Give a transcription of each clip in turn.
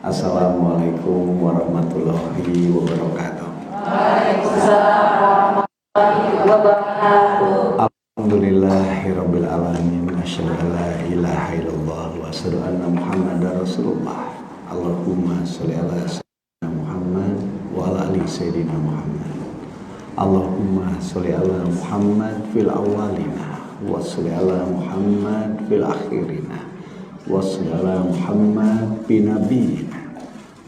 Assalamualaikum warahmatullahi wabarakatuh. Waalaikumsalam warahmatullahi wabarakatuh. Alhamdulillahirabbil alamin. Asyhadu an la ilaha illallah wa asyhadu anna Muhammadar Rasulullah. Allahumma sholli ala sayyidina Muhammad wa ala ali sayyidina Muhammad. Allahumma sholli ala Muhammad fil awwalina wa sholli ala Muhammad fil akhirina. Wassalamu Muhammad bin nabiyina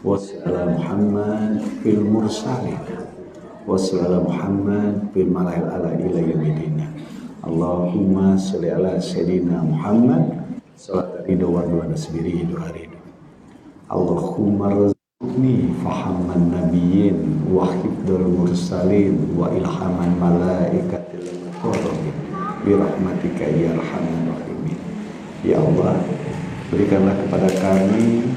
wassalamu Muhammad fil mursalin wassalamu Muhammad fil malail ala ila yaumidina. Allahumma sholli ala sayyidina Muhammad salat ridho wa ridwan sibiri hidu. Allahumma rizqni fahamman nabiyyin wa hifdzal mursalin wa ilhaman malaikatil muqarrabin bi rahmatika ya arhamar rahimin. Ya Allah, berikanlah kepada kami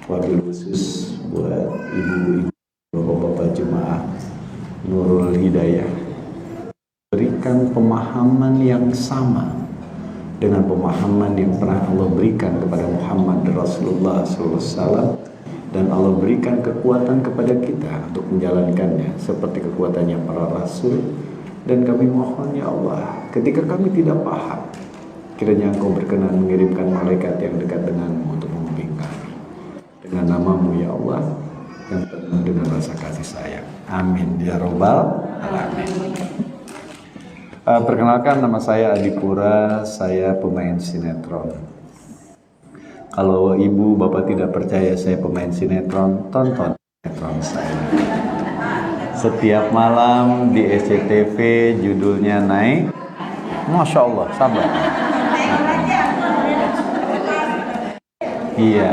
wabil khusus buat ibu-ibu, bapak-bapak jemaah Nurul Hidayah, berikan pemahaman yang sama dengan pemahaman yang pernah Allah berikan kepada Muhammad Rasulullah SAW, dan Allah berikan kekuatan kepada kita untuk menjalankannya seperti kekuatannya para rasul. Dan kami mohon ya Allah, ketika kami tidak paham, kiranya Engkau berkenan mengirimkan malaikat yang dekat denganmu untuk membimbing kami. Dengan namamu ya Allah, yang penuh dengan rasa kasih sayang. Amin ya robbal alamin. Perkenalkan, nama saya Adipura, saya pemain sinetron. Kalau ibu bapak tidak percaya saya pemain sinetron, tonton sinetron saya. Setiap malam di SCTV judulnya Naik. Masya Allah, sabar. Iya,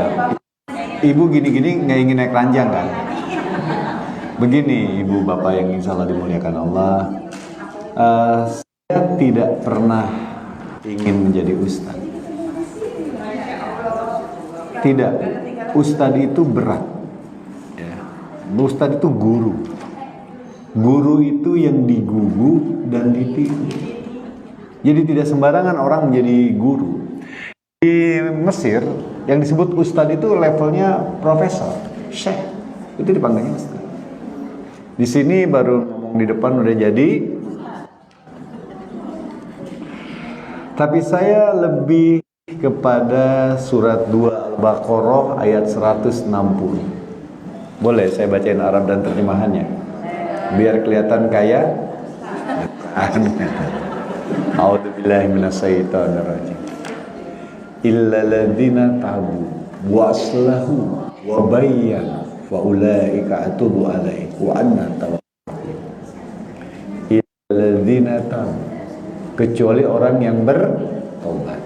ibu gini-gini nggak ingin naik ranjang kan? Begini ibu bapak yang insya Allah dimuliakan Allah, saya tidak pernah ingin menjadi ustadz. Tidak, ustadz itu berat. Ya. Ustadz itu guru. Guru itu yang digugu dan ditiru. Jadi tidak sembarangan orang menjadi guru. Di Mesir yang disebut ustadz itu levelnya profesor, syekh, itu dipanggilnya ustadz. Di sini baru ngomong di depan udah jadi. Tapi saya lebih kepada surat 2 Al-Baqarah ayat 160. Boleh saya bacain Arab dan terjemahannya biar kelihatan kaya. A'udzubillahi minasyaitonirrajim. Illa ladzina tabu wa aslahu wa bayyana fa ulaika atubu alaihim wa anna tawwabun. Illa ladzina tabu, kecuali orang yang bertobat,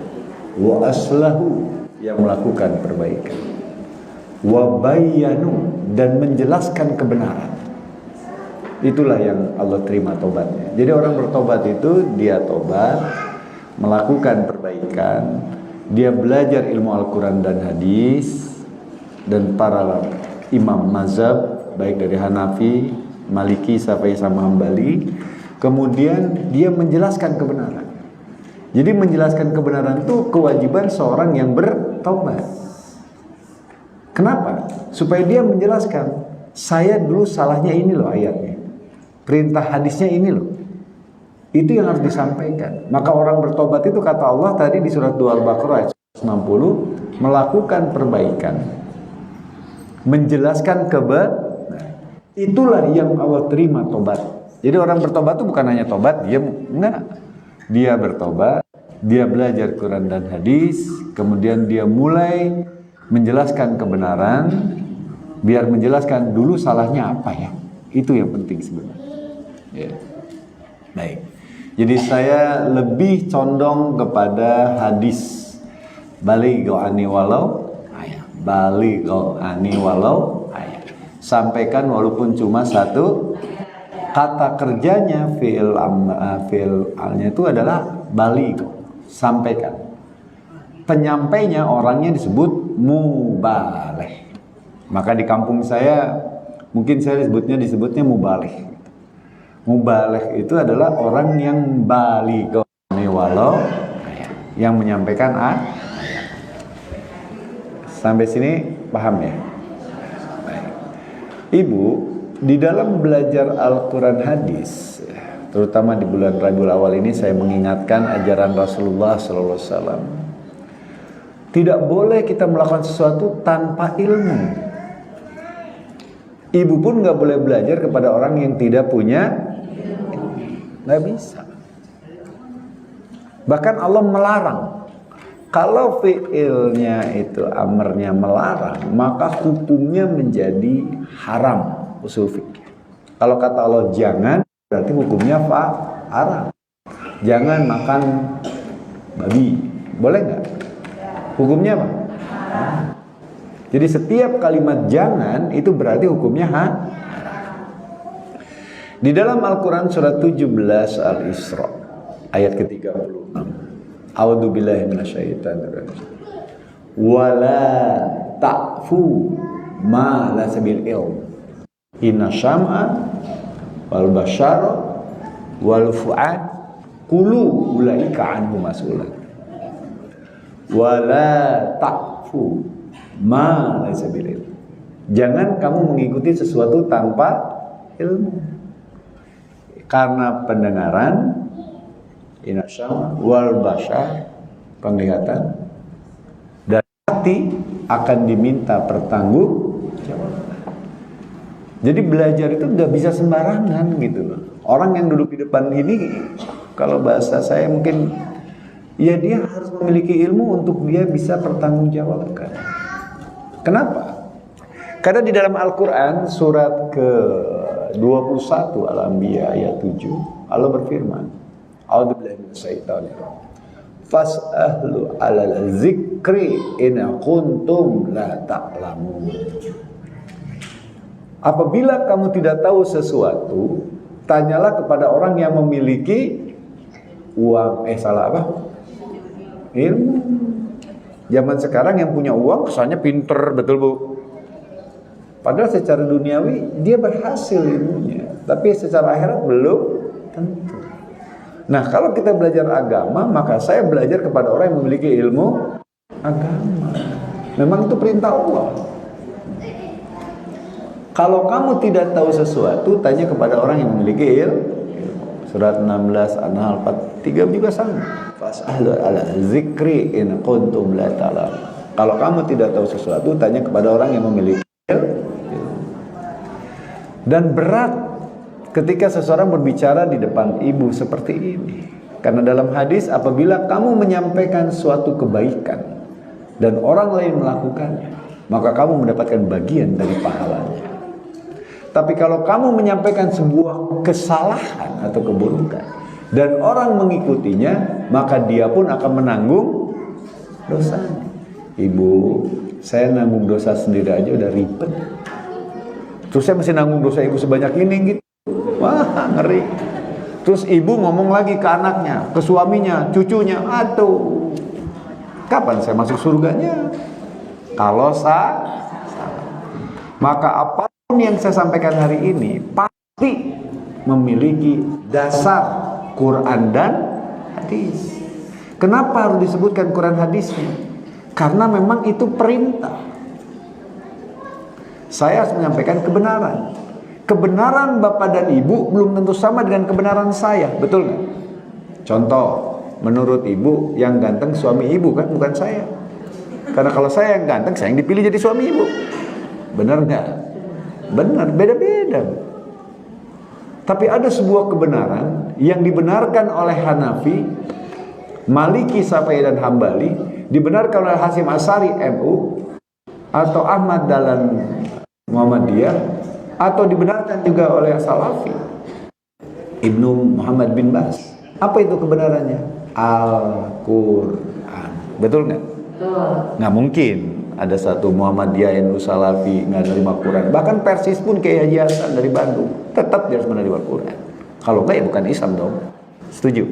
wa aslahu, yang melakukan perbaikan, wa bayyanu, dan menjelaskan kebenaran. Itulah yang Allah terima tobatnya. Jadi orang bertobat itu dia tobat, melakukan perbaikan, dia belajar ilmu Al-Quran dan hadis, dan para imam mazhab baik dari Hanafi, Maliki, Syafi'i sama Hambali. Kemudian dia menjelaskan kebenaran. Jadi menjelaskan kebenaran itu kewajiban seorang yang bertobat. Kenapa? Supaya dia menjelaskan, saya dulu salahnya ini loh ayatnya, perintah hadisnya ini loh. Itu yang harus disampaikan. Maka orang bertobat itu kata Allah tadi di surat 2 Al-Baqarah ayat 160, melakukan perbaikan, menjelaskan kebenaran. Itulah yang Allah terima tobat. Jadi orang bertobat itu bukan hanya tobat, dia enggak. Dia bertobat, dia belajar Quran dan hadis, kemudian dia mulai menjelaskan kebenaran, biar menjelaskan dulu salahnya apa ya. Itu yang penting sebenarnya. Ya. Baik. Jadi saya lebih condong kepada hadis balighu anni walau ayat. Balighu anni walau ayat. Sampaikan walaupun cuma satu kata kerjanya, fi'alnya itu adalah balighu, sampaikan. Penyampainya orangnya disebut mubaleh. Maka di kampung saya mungkin saya disebutnya mubaleh. Mubaleh itu adalah orang yang baligh walau yang menyampaikan ayat. Sampai sini paham ya? Ibu, di dalam belajar Al-Quran hadis, terutama di bulan Rabiul Awal ini, saya mengingatkan ajaran Rasulullah SAW. Tidak boleh kita melakukan sesuatu tanpa ilmu. Ibu pun gak boleh belajar kepada orang yang tidak punya, gak bisa. Bahkan Allah melarang. Kalau fi'ilnya itu amarnya melarang, maka hukumnya menjadi haram usul fikih. Kalau kata Allah jangan, berarti hukumnya haram. Jangan makan babi, boleh nggak? Hukumnya apa? Jadi setiap kalimat jangan itu berarti hukumnya haram. Di dalam Al-Quran surat 17 Al-Isra ayat ke-36. A'udzu billahi minasyaitonir rajim. Wala ta'fu ma la sabil ilm. Inna syam'a wal basyara wal fu'ad kullu ulaika anhu mas'ulan. Wala ta'fu ma la sabil ilm. Jangan kamu mengikuti sesuatu tanpa ilmu. Karena pendengaran, inasyam wal basyar, penglihatan, dan hati akan diminta pertanggungjawaban. Jadi belajar itu nggak bisa sembarangan gitu loh. Orang yang duduk di depan ini, kalau bahasa saya mungkin, ya dia harus memiliki ilmu untuk dia bisa pertanggungjawabkan. Kenapa? Karena di dalam Al-Quran surat ke-21 Al-Anbiya ayat 7, Allah berfirman, A'udzubillahi minasyaitonir rajim. Fas'ahlu 'alal zikri in kuntum la ta'lamun. Apabila kamu tidak tahu sesuatu, tanyalah kepada orang yang memiliki uang. Ilmu. Zaman sekarang yang punya uang kesannya pinter, betul Bu? Padahal secara duniawi dia berhasil ilmunya, tapi secara akhirat belum tentu. Nah, kalau kita belajar agama, maka saya belajar kepada orang yang memiliki ilmu agama. Memang itu perintah Allah. Kalau kamu tidak tahu sesuatu, tanya kepada orang yang memiliki ilmu. Surat 16 An-Nahl 43 juga sama. Fas'ahlu 'ala zikri in kuntum la ta'lamun. Kalau kamu tidak tahu sesuatu, tanya kepada orang yang memiliki ilmu. Dan berat ketika seseorang berbicara di depan ibu seperti ini. Karena dalam hadis, apabila kamu menyampaikan suatu kebaikan dan orang lain melakukannya, maka kamu mendapatkan bagian dari pahalanya. Tapi kalau kamu menyampaikan sebuah kesalahan atau keburukan dan orang mengikutinya, maka dia pun akan menanggung dosanya. Ibu, saya nanggung dosa sendiri aja udah ribet. Terus saya masih nanggung dosa ibu sebanyak ini gitu. Wah, ngeri. Terus ibu ngomong lagi ke anaknya, ke suaminya, cucunya, aduh, kapan saya masuk surganya? Kalau maka apapun yang saya sampaikan hari ini pasti memiliki dasar Quran dan hadis. Kenapa harus disebutkan Quran hadisnya? Karena memang itu perintah. Saya harus menyampaikan kebenaran. Kebenaran bapak dan ibu belum tentu sama dengan kebenaran saya, betul nggak? Contoh, menurut ibu yang ganteng suami ibu kan, bukan saya. Karena kalau saya yang ganteng, saya yang dipilih jadi suami ibu. Benar nggak? Benar, beda-beda. Tapi ada sebuah kebenaran yang dibenarkan oleh Hanafi, Maliki, Syafi'i dan Hambali, dibenarkan oleh Hasyim Asy'ari MU, atau Ahmad Dahlan Muhammadiyah, atau dibenarkan juga oleh Salafi, Ibnu Muhammad bin Bas. Apa itu kebenarannya? Al-Quran. Betul nggak? Betul. Nggak mungkin ada satu Muhammadiyah yang Salafi nggak menerima Quran. Bahkan Persis pun kayak Haji Hasan dari Bandung tetap dia harus menerima Quran. Kalau nggak ya bukan Islam dong. Setuju?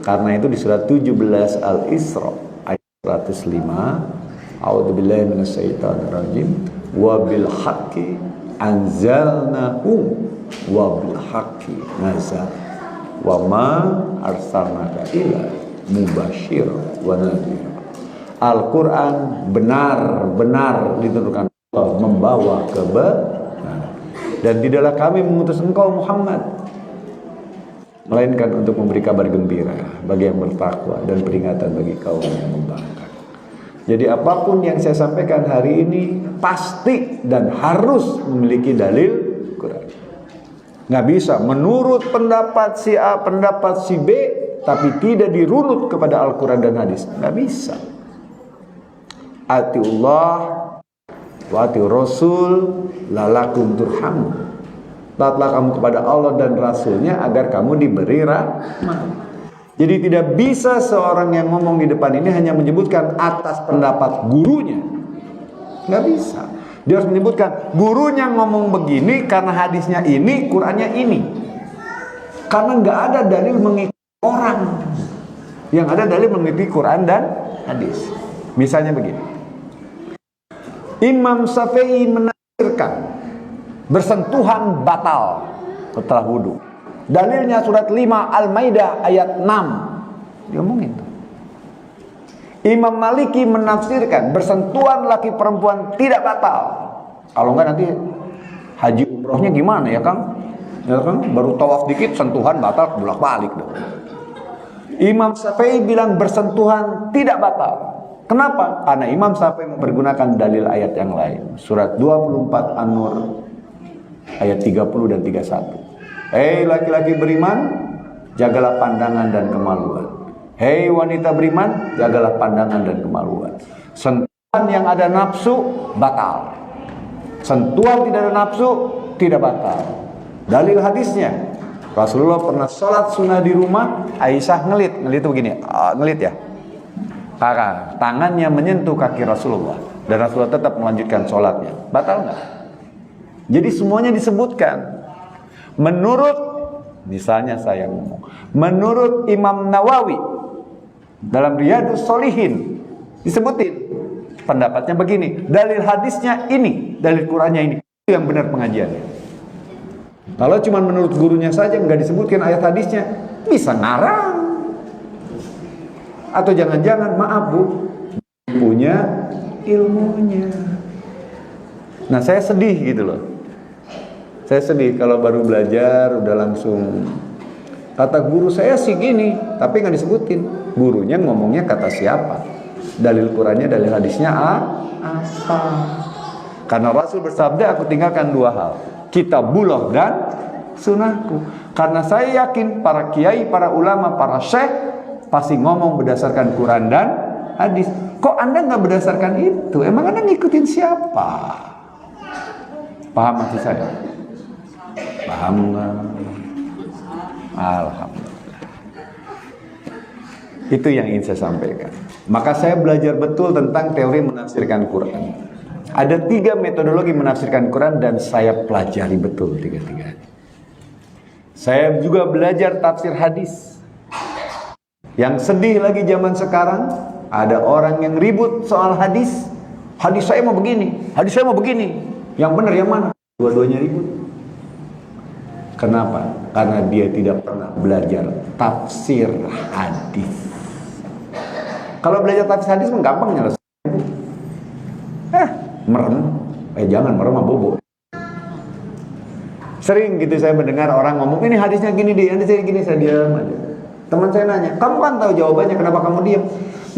Karena itu di surat 17 Al-Isra ayat 105, A'udzubillahi minasyaitonir rajim, wa bil haqqi anzalnahu wa bil haqqi nazal wa ma arsalnaka illa mubashir wa nadhir. Al-Quran benar-benar diturunkan Allah, membawa kebenaran. Dan tidaklah kami mengutus engkau Muhammad melainkan untuk memberi kabar gembira bagi yang bertakwa dan peringatan bagi kaum yang membangkang. Jadi apapun yang saya sampaikan hari ini pasti dan harus memiliki dalil Quran. Nggak bisa menurut pendapat si A, pendapat si B, tapi tidak dirunut kepada Al-Quran dan hadis. Nggak bisa. Atiullah wa atiur Rasul lalakum turhamun. Taatlah kamu kepada Allah dan Rasulnya agar kamu diberi rahmat. Jadi tidak bisa seorang yang ngomong di depan ini hanya menyebutkan atas pendapat gurunya. Nggak bisa. Dia harus menyebutkan gurunya ngomong begini karena hadisnya ini, Qurannya ini. Karena nggak ada dalil mengikuti orang. Yang ada dalil mengikuti Quran dan hadis. Misalnya begini. Imam Syafi'i menafsirkan bersentuhan batal setelah wudu. Dalilnya surat 5 Al-Maidah ayat 6. Diomongin tuh. Imam Maliki menafsirkan bersentuhan laki perempuan tidak batal. Kalau enggak nanti haji umrohnya gimana ya Kang? Ya kan? Baru tawaf dikit sentuhan batal bolak-balik dong. Imam Syafi'i bilang bersentuhan tidak batal. Kenapa? Karena Imam Syafi'i mempergunakan dalil ayat yang lain. Surat 24 An-Nur ayat 30 dan 31. Hei laki-laki beriman, jagalah pandangan dan kemaluan. Hei wanita beriman, jagalah pandangan dan kemaluan. Sentuhan yang ada nafsu, batal. Sentuhan tidak ada nafsu, tidak batal. Dalil hadisnya, Rasulullah pernah sholat sunnah di rumah, Aisyah ngelit itu begini, ngelit ya. Karena tangannya menyentuh kaki Rasulullah. Dan Rasulullah tetap melanjutkan sholatnya. Batal nggak? Jadi semuanya disebutkan. Menurut, misalnya saya ngomong, menurut Imam Nawawi dalam Riyadhus Shalihin disebutin pendapatnya begini, dalil hadisnya ini, dalil Qurannya ini, itu yang benar pengajiannya. Kalau cuma menurut gurunya saja nggak disebutkan ayat hadisnya, bisa ngarang. Atau jangan-jangan maaf Bu, punya ilmunya. Nah saya sedih gitu loh. Saya sedih kalau baru belajar udah langsung kata guru saya sih gini, tapi nggak disebutin gurunya ngomongnya kata siapa, dalil Qurannya, dalil hadisnya apa. Karena Rasul bersabda, aku tinggalkan dua hal, kitabullah dan sunnahku. Karena saya yakin para kiai, para ulama, para syekh pasti ngomong berdasarkan Quran dan hadis. Kok Anda nggak berdasarkan itu? Emang Anda ngikutin siapa? Paham maksud saya? Paham nggak? Alhamdulillah. Itu yang ingin saya sampaikan. Maka saya belajar betul tentang teori menafsirkan Quran. Ada 3 metodologi menafsirkan Quran dan saya pelajari betul 3-3. Saya juga belajar tafsir hadis. Yang sedih lagi zaman sekarang, ada orang yang ribut soal hadis. Hadis saya mau begini, hadis saya mau begini. Yang benar yang mana? Dua-duanya ribut. Kenapa? Karena dia tidak pernah belajar tafsir hadis. Kalau belajar tafsir hadis mah gampang nyelesain. Merem. Jangan merem mah bobo. Sering gitu saya mendengar orang ngomong, ini hadisnya gini deh, hadisnya gini, saya diam aja. Teman saya nanya, kamu kan tahu jawabannya, kenapa kamu diam?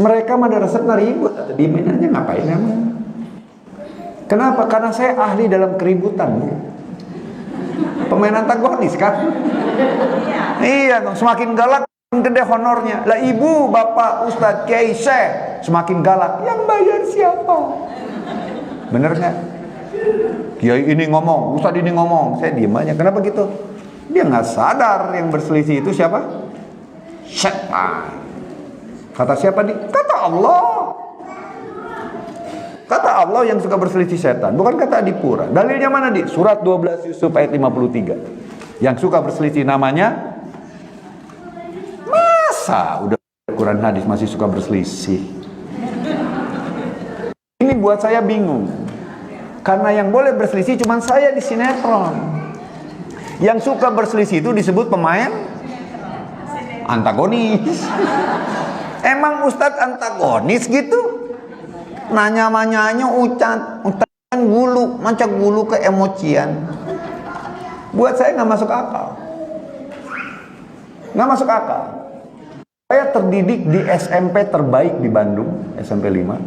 Mereka mah ada resep ribut, atau diemin aja, ngapain emang? Kenapa? Karena saya ahli dalam keributan. Pemain antagonis kan? Iya, semakin galak gede honornya. Lah ibu, bapak, ustadz, kiai, syekh semakin galak, yang bayar siapa? Bener nggak? Kiai ini ngomong, ustadz ini ngomong, saya diem aja. Kenapa gitu? Dia nggak sadar yang berselisih itu siapa? Setan. Kata siapa nih? Kata Allah. Kata Allah yang suka berselisih setan, bukan kata Adipura. Dalilnya mana di? Surat 12 Yusuf ayat 53. Yang suka berselisih namanya, masa udah Quran hadis masih suka berselisih? Ini buat saya bingung. Karena yang boleh berselisih cuma saya di sinetron. Yang suka berselisih itu disebut pemain antagonis. Emang ustadz antagonis gitu? Nanya-nanya ucat gulu, macam gulu ke emosian. Buat saya nggak masuk akal. Nggak masuk akal. Saya terdidik di SMP terbaik di Bandung, SMP 5.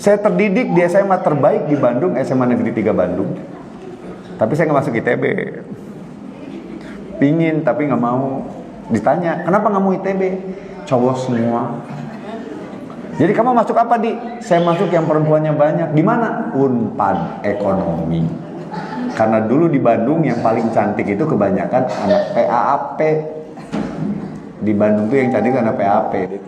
Saya terdidik di SMA terbaik di Bandung, SMA Negeri 3 Bandung. Tapi saya nggak masuk ITB. Pingin tapi nggak mau. Ditanya, kenapa nggak mau ITB? Cowok semua. Jadi kamu masuk apa, Di? Saya masuk yang perempuannya banyak. Di mana? Unpad Ekonomi. Karena dulu di Bandung yang paling cantik itu kebanyakan anak PAP. Di Bandung tuh yang cantik anak PAP.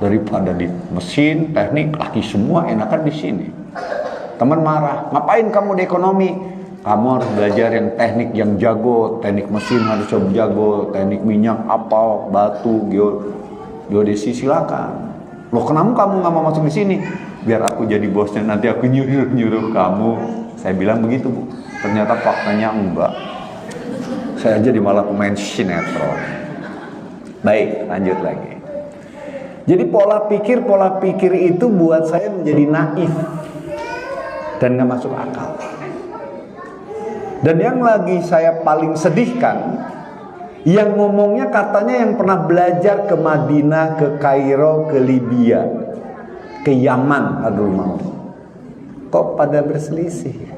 Daripada di mesin, teknik, laki semua enakan di sini. Teman marah, ngapain kamu di ekonomi? Kamu harus belajar yang teknik yang jago, teknik mesin harus jago, teknik minyak, apa, batu, geodesi, silakan. Loh, kenapa kamu nggak mau masuk di sini? Biar aku jadi bosnya, nanti aku nyuruh kamu. Saya bilang begitu, Bu. Ternyata faktanya enggak. Saya jadi malah pemain sinetron. Baik, lanjut lagi. Jadi pola pikir itu buat saya menjadi naif dan nggak masuk akal. Dan yang lagi saya paling sedihkan, yang ngomongnya katanya yang pernah belajar ke Madinah, ke Kairo, ke Libya, ke Yaman, aduh mau. Kok pada berselisih?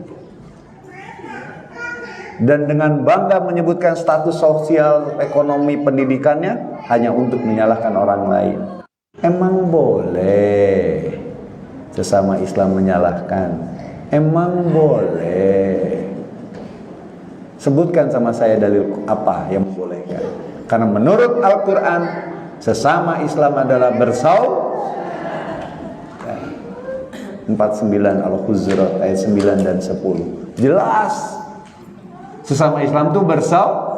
Dan dengan bangga menyebutkan status sosial, ekonomi, pendidikannya hanya untuk menyalahkan orang lain. Emang boleh sesama Islam menyalahkan? Emang boleh? Sebutkan sama saya dalil apa yang membolehkan. Karena menurut Al-Quran, sesama Islam adalah bersaudara. 49 Al-Hujurat ayat 9 dan 10. Jelas. Sesama Islam itu bersaudara.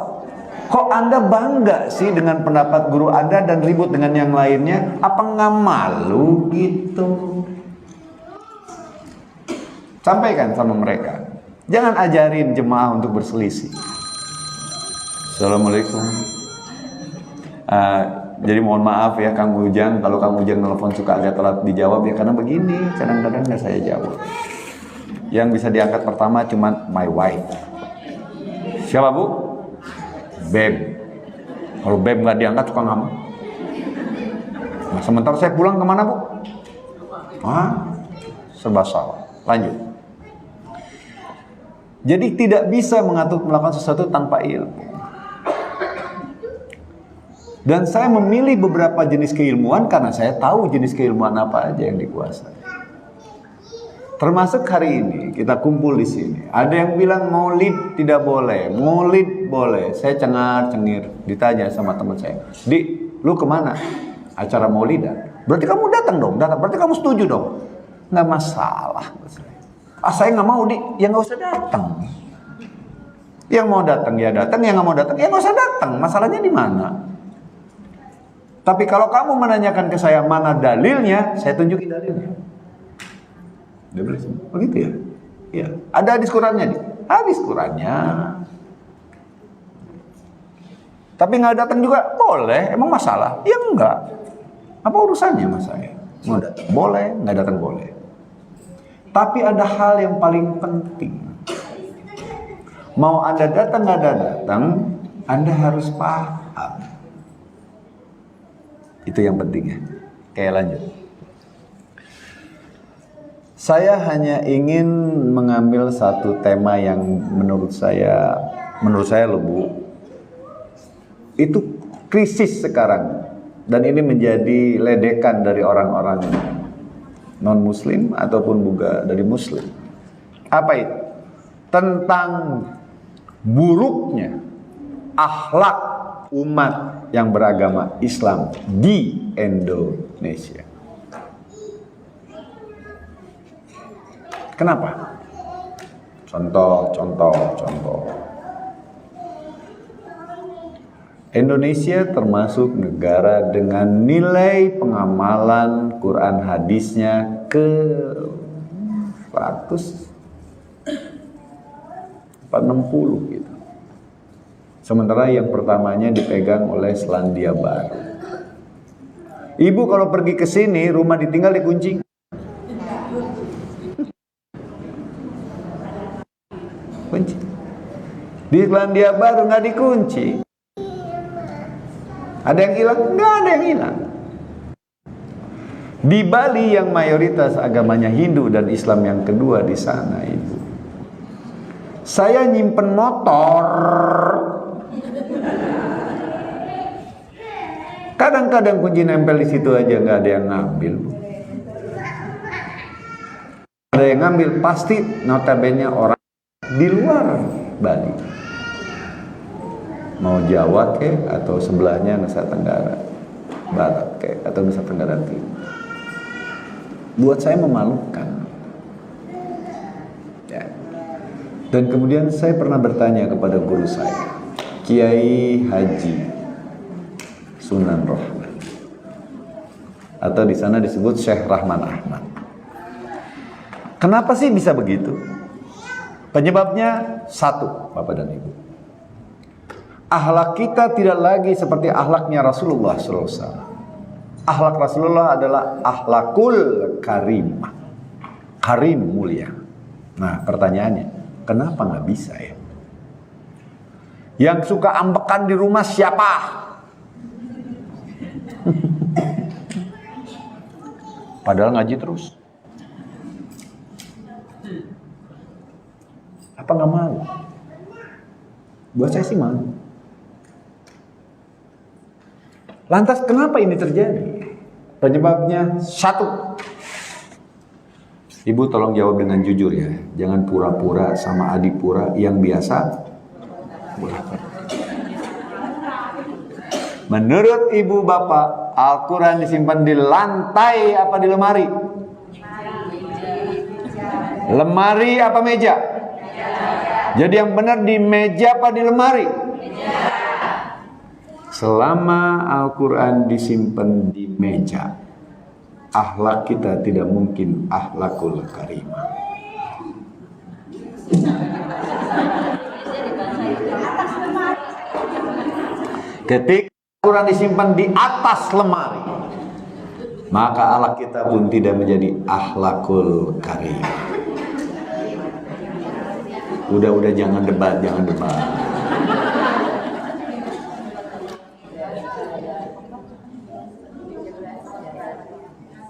Kok Anda bangga sih dengan pendapat guru Anda dan ribut dengan yang lainnya? Apa nggak malu gitu? Sampaikan sama mereka. Jangan ajarin jemaah untuk berselisih. Assalamualaikum. Jadi mohon maaf ya Kang Ujang, kalau Kang Ujang telepon suka agak telat dijawab ya karena begini, kadang-kadang nggak saya jawab. Yang bisa diangkat pertama cuma my wife. Siapa, Bu? Beb. Kalau Beb nggak diangkat suka ngamuk. Nah, sementara saya pulang kemana, Bu? Serba salah. Lanjut. Jadi tidak bisa melakukan sesuatu tanpa ilmu. Dan saya memilih beberapa jenis keilmuan karena saya tahu jenis keilmuan apa aja yang dikuasai. Termasuk hari ini kita kumpul di sini. Ada yang bilang maulid tidak boleh, maulid boleh. Saya cengar-cengir, ditanya sama teman saya, "Di, lu kemana? Acara maulidan? Berarti kamu datang dong, datang. Berarti kamu setuju dong." Nggak masalah. Saya nggak mau, Di, ya nggak usah datang. Yang mau datang ya datang, yang nggak mau datang ya nggak usah datang. Masalahnya di mana? Tapi kalau kamu menanyakan ke saya mana dalilnya, saya tunjukin dalilnya. Begitu ya? Iya. Ada hadis Qurannya, Di. Hadis Qurannya. Tapi nggak datang juga boleh. Emang masalah? Ya enggak. Apa urusannya sama saya? Mau datang boleh, nggak datang boleh. Tapi ada hal yang paling penting. Mau Anda datang nggak datang, Anda harus paham. Itu yang pentingnya. Oke, lanjut. Saya hanya ingin mengambil satu tema yang menurut saya loh, Bu, itu krisis sekarang. Dan ini menjadi ledekan dari orang-orang non-muslim ataupun juga dari muslim. Apa itu? Tentang buruknya akhlak umat yang beragama Islam di Indonesia. Kenapa? Contoh. Indonesia termasuk negara dengan nilai pengamalan Quran hadisnya ke 460 gitu. Sementara yang pertamanya dipegang oleh Selandia Baru. Ibu kalau pergi ke sini, rumah ditinggal dikunci. Kunci. Di Selandia Baru nggak dikunci. Ada yang hilang? Nggak ada yang hilang. Di Bali yang mayoritas agamanya Hindu dan Islam yang kedua di sana, Ibu. Saya nyimpen motor. Kadang-kadang kunci nempel di situ aja nggak ada yang ngambil. Ada yang ngambil pasti notabene orang di luar Bali. Mau Jawa ke atau sebelahnya Nusa Tenggara Barat ke atau Nusa Tenggara Timur. Buat saya memalukan. Ya. Dan kemudian saya pernah bertanya kepada guru saya, Kiai Haji Sunan Rahman, atau di sana disebut Syekh Rahman Ahmad. Kenapa sih bisa begitu? Penyebabnya satu, Bapak dan Ibu. Akhlak kita tidak lagi seperti akhlaknya Rasulullah SAW. Akhlak Rasulullah adalah akhlakul karimah. Karim, mulia. Nah, pertanyaannya, kenapa nggak bisa ya? Yang suka ambekan di rumah siapa? Padahal ngaji terus. Apa nggak malu? Buat saya sih malu. Lantas kenapa ini terjadi? Penyebabnya satu. Ibu tolong jawab dengan jujur ya. Jangan pura-pura sama adipura yang biasa. Menurut ibu bapak, Al-Quran disimpan di lantai apa di lemari? Lemari apa meja? Jadi yang benar di meja apa di lemari? Selama Al-Quran disimpan di meja, akhlak kita tidak mungkin akhlakul karimah. Ketika Al-Quran disimpan di atas lemari, maka akhlak kita pun tidak menjadi akhlakul karimah. Udah jangan debat.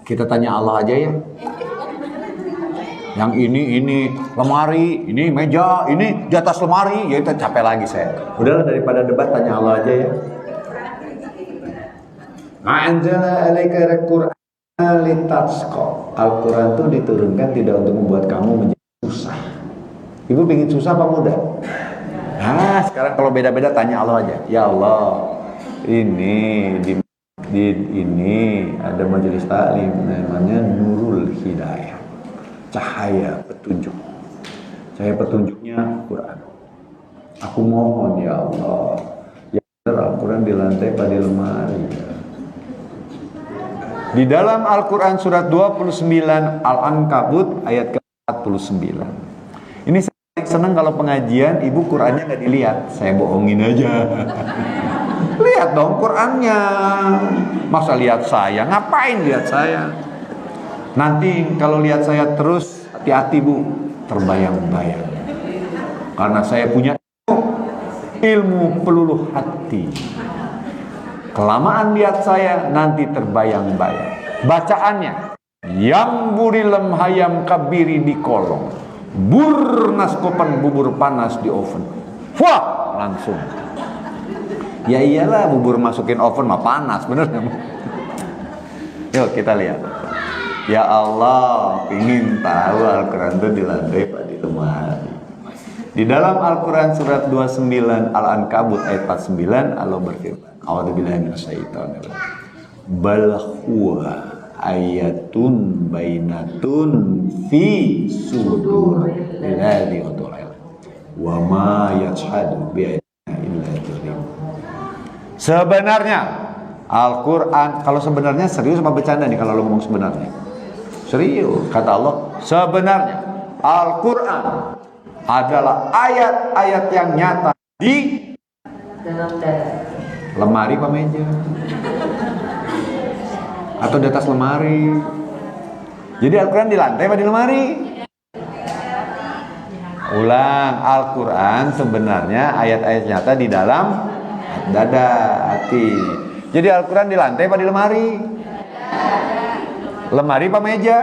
Kita tanya Allah aja ya. Yang ini lemari, ini meja, ini di atas lemari, ya itu capek lagi saya. Udahlah daripada debat tanya Allah aja ya. Ma'anzala alaika al-Qur'ana litasqa. Al-Quran itu diturunkan tidak untuk membuat kamu menjadi susah. Ibu pengen susah apa mudah? Nah, sekarang kalau beda-beda tanya Allah aja. Ya Allah, ini ini ada majelis taklim namanya Nurul Hidayah, cahaya petunjuk. Cahaya petunjuknya Quran. Aku mohon ya Allah, ya Al-Quran di lantai pada lemari. Di dalam Al-Quran surat 29 Al-Ankabut ayat ke-49. Ini saya senang kalau pengajian ibu Qurannya nggak dilihat, saya bohongin aja. Lihat dong Qurannya. Masa lihat saya? Ngapain lihat saya? Nanti kalau lihat saya terus, hati-hati Bu, terbayang-bayang. Karena saya punya ilmu peluluh hati. Kelamaan lihat saya, nanti terbayang-bayang. Bacaannya, yang burilem hayam kabiri di kolong, bur naskopan bubur panas di oven. Wah, langsung. Ya iyalah, bubur masukin oven mah panas, bener gak? Yuk kita lihat. Ya Allah, ingin tahu Al-Quran itu di lantai apa di lemari. Di dalam Al-Quran surat 29 Al-Ankabut ayat 49 Allah berfirman, A'udzubillahi minasyaitonir rajim. Bal huwa ayatun bainatun fi sudur lillazi wa ma yashhadu bi ayatina illa dzalimun. Sebenarnya Al-Quran, kalau sebenarnya serius apa bercanda nih kalau lo ngomong sebenarnya? Serius, kata Allah, sebenarnya Al-Quran adalah ayat-ayat yang nyata di dalam dada. Lemari apa meja? Atau di atas lemari? Jadi Al-Quran di lantai apa di lemari? Ulang, Al-Quran sebenarnya ayat-ayat nyata di dalam dada, hati. Jadi Al-Quran di lantai apa di lemari? Lemari apa meja?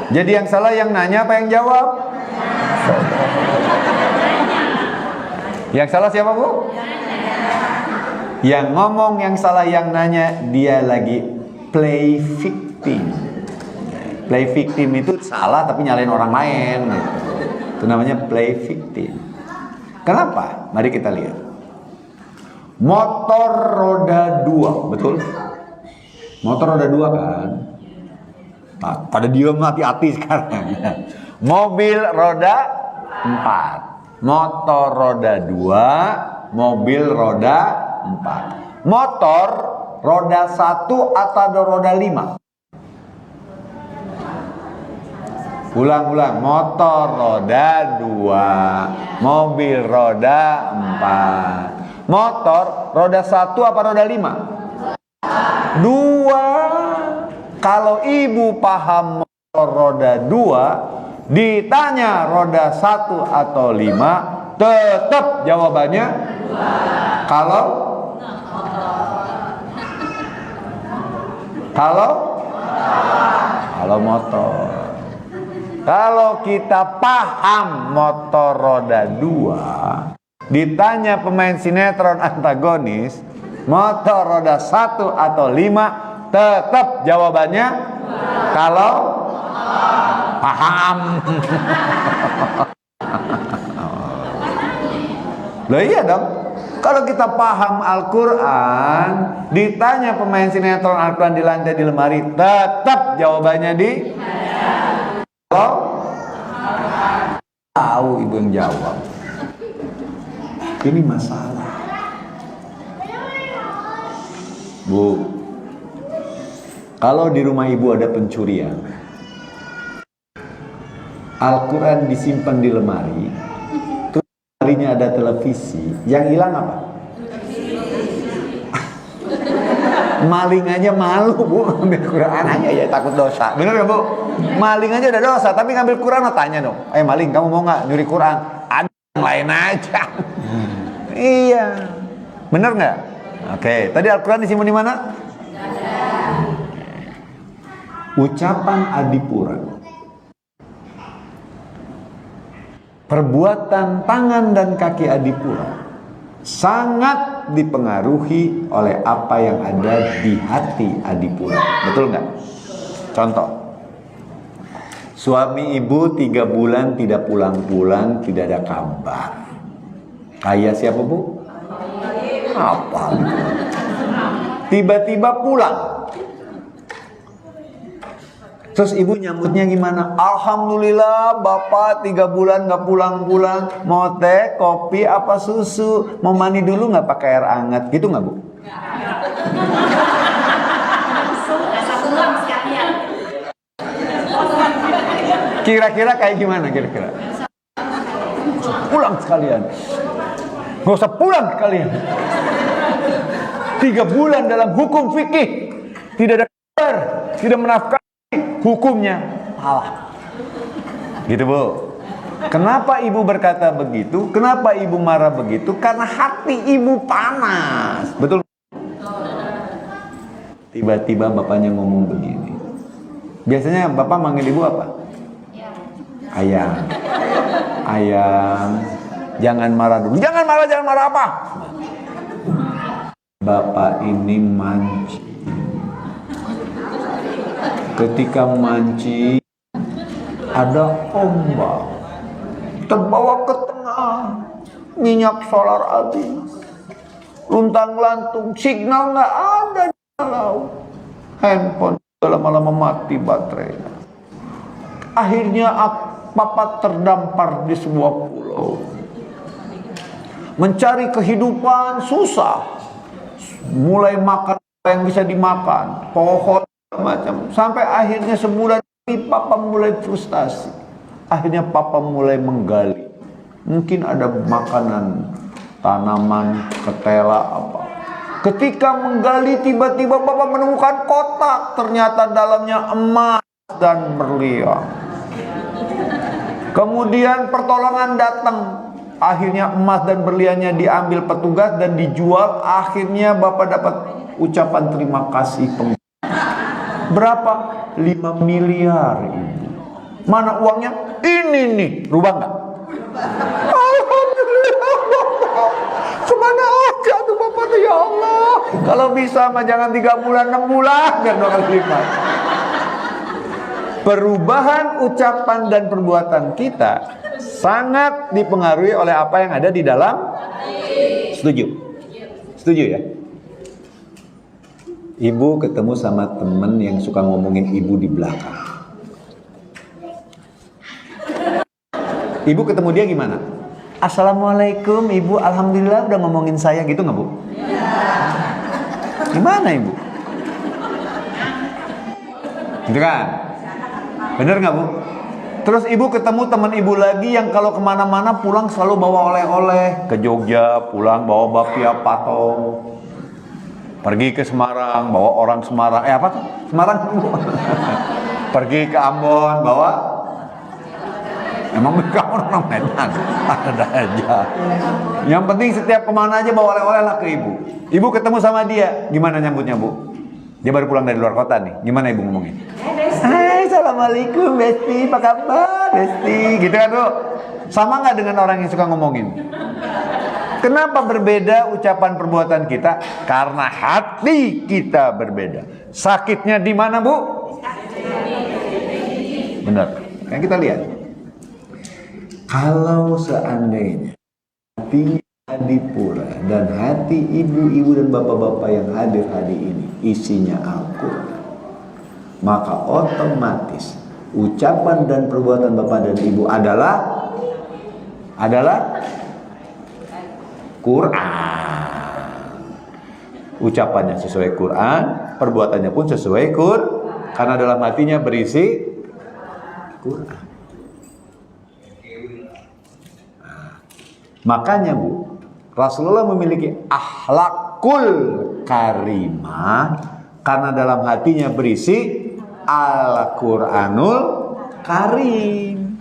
Jadi yang salah yang nanya apa yang jawab? Yang salah siapa, Bu? Yang ngomong yang salah yang nanya, dia lagi play victim. Play victim itu salah tapi nyalain orang lain gitu. Itu namanya play victim. Kenapa? Mari kita lihat. Motor roda 2, betul? Motor roda 2 kan? Nah, pada diem, hati-hati sekarang. Mobil roda 4, motor roda 2, mobil roda 4. Motor roda 1 atau roda 5? Ulang-ulang. Motor roda 2, mobil roda 4. Motor roda 1 apa roda 5? 2. Kalau ibu paham motor roda 2, ditanya roda 1 atau 5, tetap jawabannya 2. Kalau motor. Kalau kita paham motor roda 2, ditanya pemain sinetron antagonis, motor roda 1 atau 5, tetap jawabannya 2. Kalau paham. Loh iya dong. Kalau kita paham Al-Quran, ditanya pemain sinetron Al-Quran di lantai di lemari, tetap jawabannya di kalau tahu ibu yang jawab. Ini masalah, Bu. Kalau di rumah ibu ada pencurian, Al-Quran disimpan di lemari, terus lemarinya ada televisi, yang hilang apa? Maling aja malu, Bu, ngambil Quran aja ya takut dosa. Bener ya, Bu? Maling aja udah dosa, tapi ngambil Quran tanya dong, maling kamu mau nggak nyuri Quran? Ada yang lain aja. Iya, bener nggak? Oke, tadi Al-Quran disimpan di mana? Ucapan adipura, perbuatan tangan dan kaki adipura sangat dipengaruhi oleh apa yang ada di hati adipura. Betul nggak? Contoh, suami ibu 3 bulan tidak pulang-pulang, tidak ada kabar. Kayak siapa, Bu? Apa? Tiba-tiba pulang. Terus ibu nyambutnya gimana? Alhamdulillah, Bapak 3 bulan nggak pulang-pulang. Mau teh, kopi, apa susu? Mau mandi dulu nggak pakai air hangat? Gitu nggak, Bu? Kira-kira kayak gimana kira-kira? Pulang sekalian. Gak usah pulang sekalian. 3 bulan dalam hukum fikih tidak ada kabar, tidak menafkahi, hukumnya salah. Gitu, Bu. Kenapa ibu berkata begitu? Kenapa ibu marah begitu? Karena hati ibu panas. Betul? Tiba-tiba bapaknya ngomong begini. Biasanya bapak manggil ibu apa? Ayang. Ayang, jangan marah dulu. Jangan marah apa? Bapak ini mancing. Ketika mancing, ada ombak terbawa ke tengah, minyak solar habis, luntang-lantung, signal nggak ada di laut, handphone lama-lama mati baterainya. Akhirnya Papa terdampar di sebuah pulau, mencari kehidupan susah, mulai makan apa yang bisa dimakan, pohon macam, sampai akhirnya sebulan ini Papa mulai frustasi. Akhirnya Papa mulai menggali, mungkin ada makanan, tanaman, ketela apa. Ketika menggali, tiba-tiba Papa menemukan kotak, ternyata dalamnya emas dan berlian. Kemudian pertolongan datang. Akhirnya emas dan berliannya diambil petugas dan dijual. Akhirnya bapak dapat ucapan terima kasih. Berapa? 5 miliar, Ibu. Mana uangnya? Ini nih. Rubah nggak? Alhamdulillah. Kemana aja tuh bapak tuh, ya Allah. Kalau bisa mah jangan 3 bulan, 6 bulan biar 2 kali lipat. Perubahan ucapan dan perbuatan kita sangat dipengaruhi oleh apa yang ada di dalam. Setuju? Setuju ya? Ibu ketemu sama temen yang suka ngomongin ibu di belakang. Ibu ketemu dia gimana? Assalamualaikum Ibu, alhamdulillah udah ngomongin saya gitu nggak Bu? Gimana Ibu? Gitu kan? Bener nggak Bu? Terus Ibu ketemu teman Ibu lagi yang kalau kemana-mana pulang selalu bawa oleh-oleh. Ke Jogja pulang bawa bapia pato. Pergi ke Semarang bawa orang Semarang. Apa tuh? Semarang Bu. Pergi ke Ambon bawa. Emang mereka orang Medan? Ada aja. Yang penting setiap kemana aja bawa oleh-oleh lah ke Ibu. Ibu ketemu sama dia, gimana nyambutnya Bu? Dia baru pulang dari luar kota nih. Gimana Ibu ngomongin? Hai, assalamualaikum Besti, apa kabar Besti? Gitu kan Bu? Sama nggak dengan orang yang suka ngomongin? Kenapa berbeda ucapan perbuatan kita? Karena hati kita berbeda. Sakitnya di mana Bu? Benar. Yang kita lihat. Kalau seandainya hatinya Adipura dan hati ibu-ibu dan bapak-bapak yang hadir hari ini isinya Al-Quran, maka otomatis ucapan dan perbuatan bapak dan ibu adalah Quran. Ucapannya sesuai Quran, perbuatannya pun sesuai Quran, karena dalam hatinya berisi Quran. Makanya Bu, Rasulullah memiliki akhlakul karimah karena dalam hatinya berisi Al-Quranul Karim.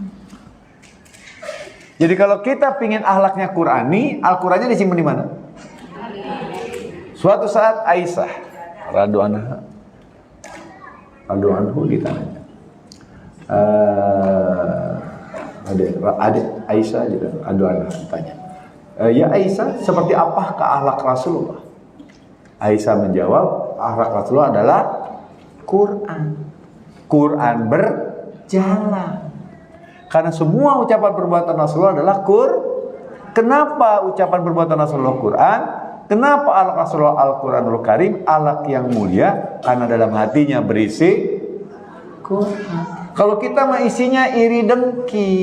Jadi kalau kita pingin akhlaknya Qurani, Al-Qurannya disimpan di mana? Suatu saat Aisyah radhiyallahu anhu ditanya. Adik Aisyah juga tanya, ya Aisyah, seperti apakah akhlak Rasulullah? Aisyah menjawab, akhlak Rasulullah adalah Quran berjalan. Karena semua ucapan perbuatan Rasulullah adalah Kenapa ucapan perbuatan Rasulullah Quran? Kenapa akhlak Rasulullah Al-Quranul Karim, akhlak yang mulia? Karena dalam hatinya berisi Quran. Kalau kita mah isinya iri dengki,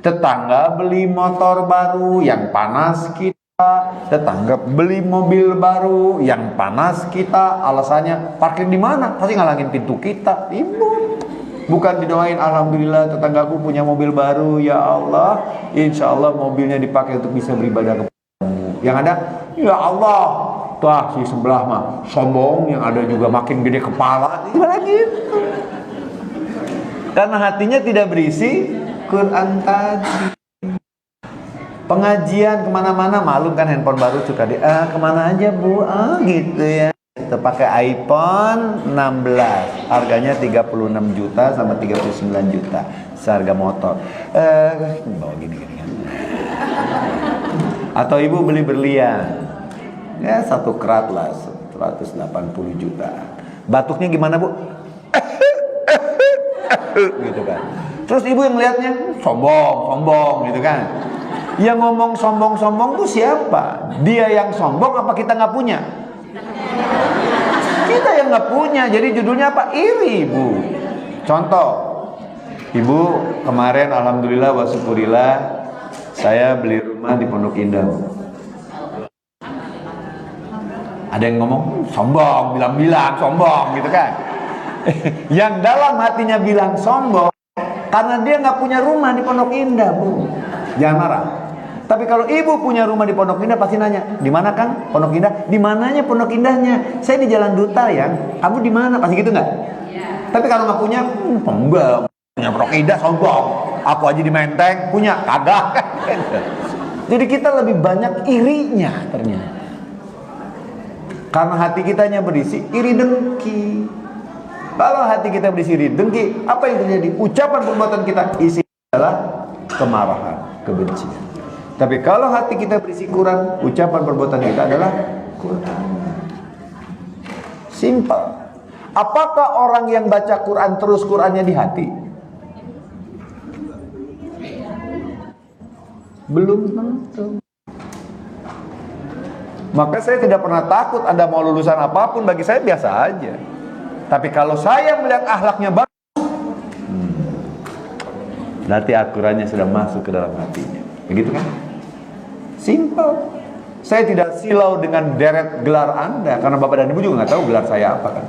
tetangga beli motor baru yang panas kita, tetangga beli mobil baru yang panas kita, alasannya parkir di mana? Pasti ngalangin pintu kita. Ibu, bukan didoain alhamdulillah tetanggaku punya mobil baru, ya Allah, insya Allah mobilnya dipakai untuk bisa beribadah kepadamu. Yang ada, ya Allah, tuh si sebelah mah sombong, yang ada juga makin gede kepala, gimana gitu? Karena hatinya tidak berisi Quran tadi. Pengajian kemana-mana, malum kan handphone baru suka kemana aja Bu, gitu ya. Kita pakai iPhone 16, harganya 36 juta sama 39 juta, seharga motor. Bawa gini kan. Atau Ibu beli berlian, ya 1 kerat lah, 180 juta. Batuknya gimana Bu? Gitu kan. Terus Ibu yang lihatnya sombong gitu kan. Yang ngomong sombong tuh siapa? Dia yang sombong apa kita nggak punya? Kita yang nggak punya. Jadi judulnya apa? Iri Ibu. Contoh, Ibu kemarin alhamdulillah wa syukurillah saya beli rumah di Pondok Indah. Ada yang ngomong sombong, bilang sombong gitu kan. Yang dalam hatinya bilang sombong karena dia nggak punya rumah di Pondok Indah Bu. Jangan marah. Tapi kalau Ibu punya rumah di Pondok Indah pasti nanya, di mana Kang Pondok Indah? Di mananya Pondok Indahnya? Saya di Jalan Duta ya. Kamu di mana? Pasti gitu nggak? Ya. Tapi kalau nggak punya, sombong. Punya Pondok Indah sombong. Aku aja di Menteng punya, kagak. Jadi kita lebih banyak irinya ternyata. Karena hati kitanya berisi iri dengki. Kalau hati kita berisi iri dengki, apa yang terjadi? Ucapan perbuatan kita isi adalah kemarahan, kebencian. Tapi kalau hati kita berisi Quran, ucapan perbuatan kita adalah Quran. Simple. Apakah orang yang baca Quran terus Qurannya di hati? Belum tentu. Maka saya tidak pernah takut Anda mau lulusan apapun, bagi saya biasa aja. Tapi kalau saya melihat akhlaknya bagus, berarti Al-Qurannya sudah masuk ke dalam hatinya. Begitu kan? Simple. Saya tidak silau dengan deret gelar Anda, karena Bapak dan Ibu juga nggak tahu gelar saya apa kan.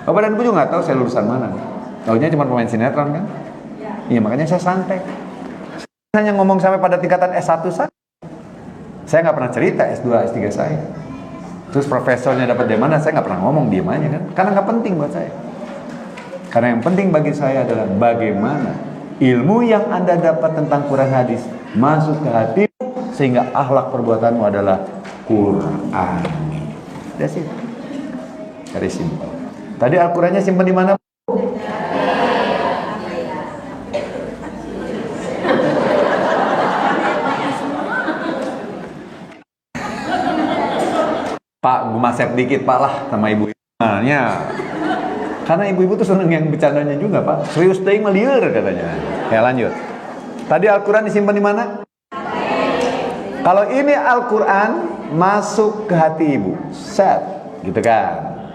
Bapak dan Ibu juga nggak tahu saya lulusan mana. Tahunya cuma pemain sinetron kan? Iya, makanya saya santai. Saya hanya ngomong sampai pada tingkatan S1 saja. Saya nggak pernah cerita S2, S3 saya. Terus profesornya dapat dari mana? Saya nggak pernah ngomong, diem aja kan? Karena nggak penting buat saya. Karena yang penting bagi saya adalah bagaimana ilmu yang Anda dapat tentang Quran hadis masuk ke hati, sehingga akhlak perbuatanmu adalah Qur'ani. That's it. Very simple. Tadi Al-Qurannya simpan di mana? Pak, gue masih dikit Pak lah sama ibu. Karena ibu-ibu tuh seneng yang bercandanya juga Pak. Serius deh meliur katanya. Ya lanjut. Tadi Al-Quran disimpan di mana? Kalau ini Al-Quran masuk ke hati ibu, set, gitu kan?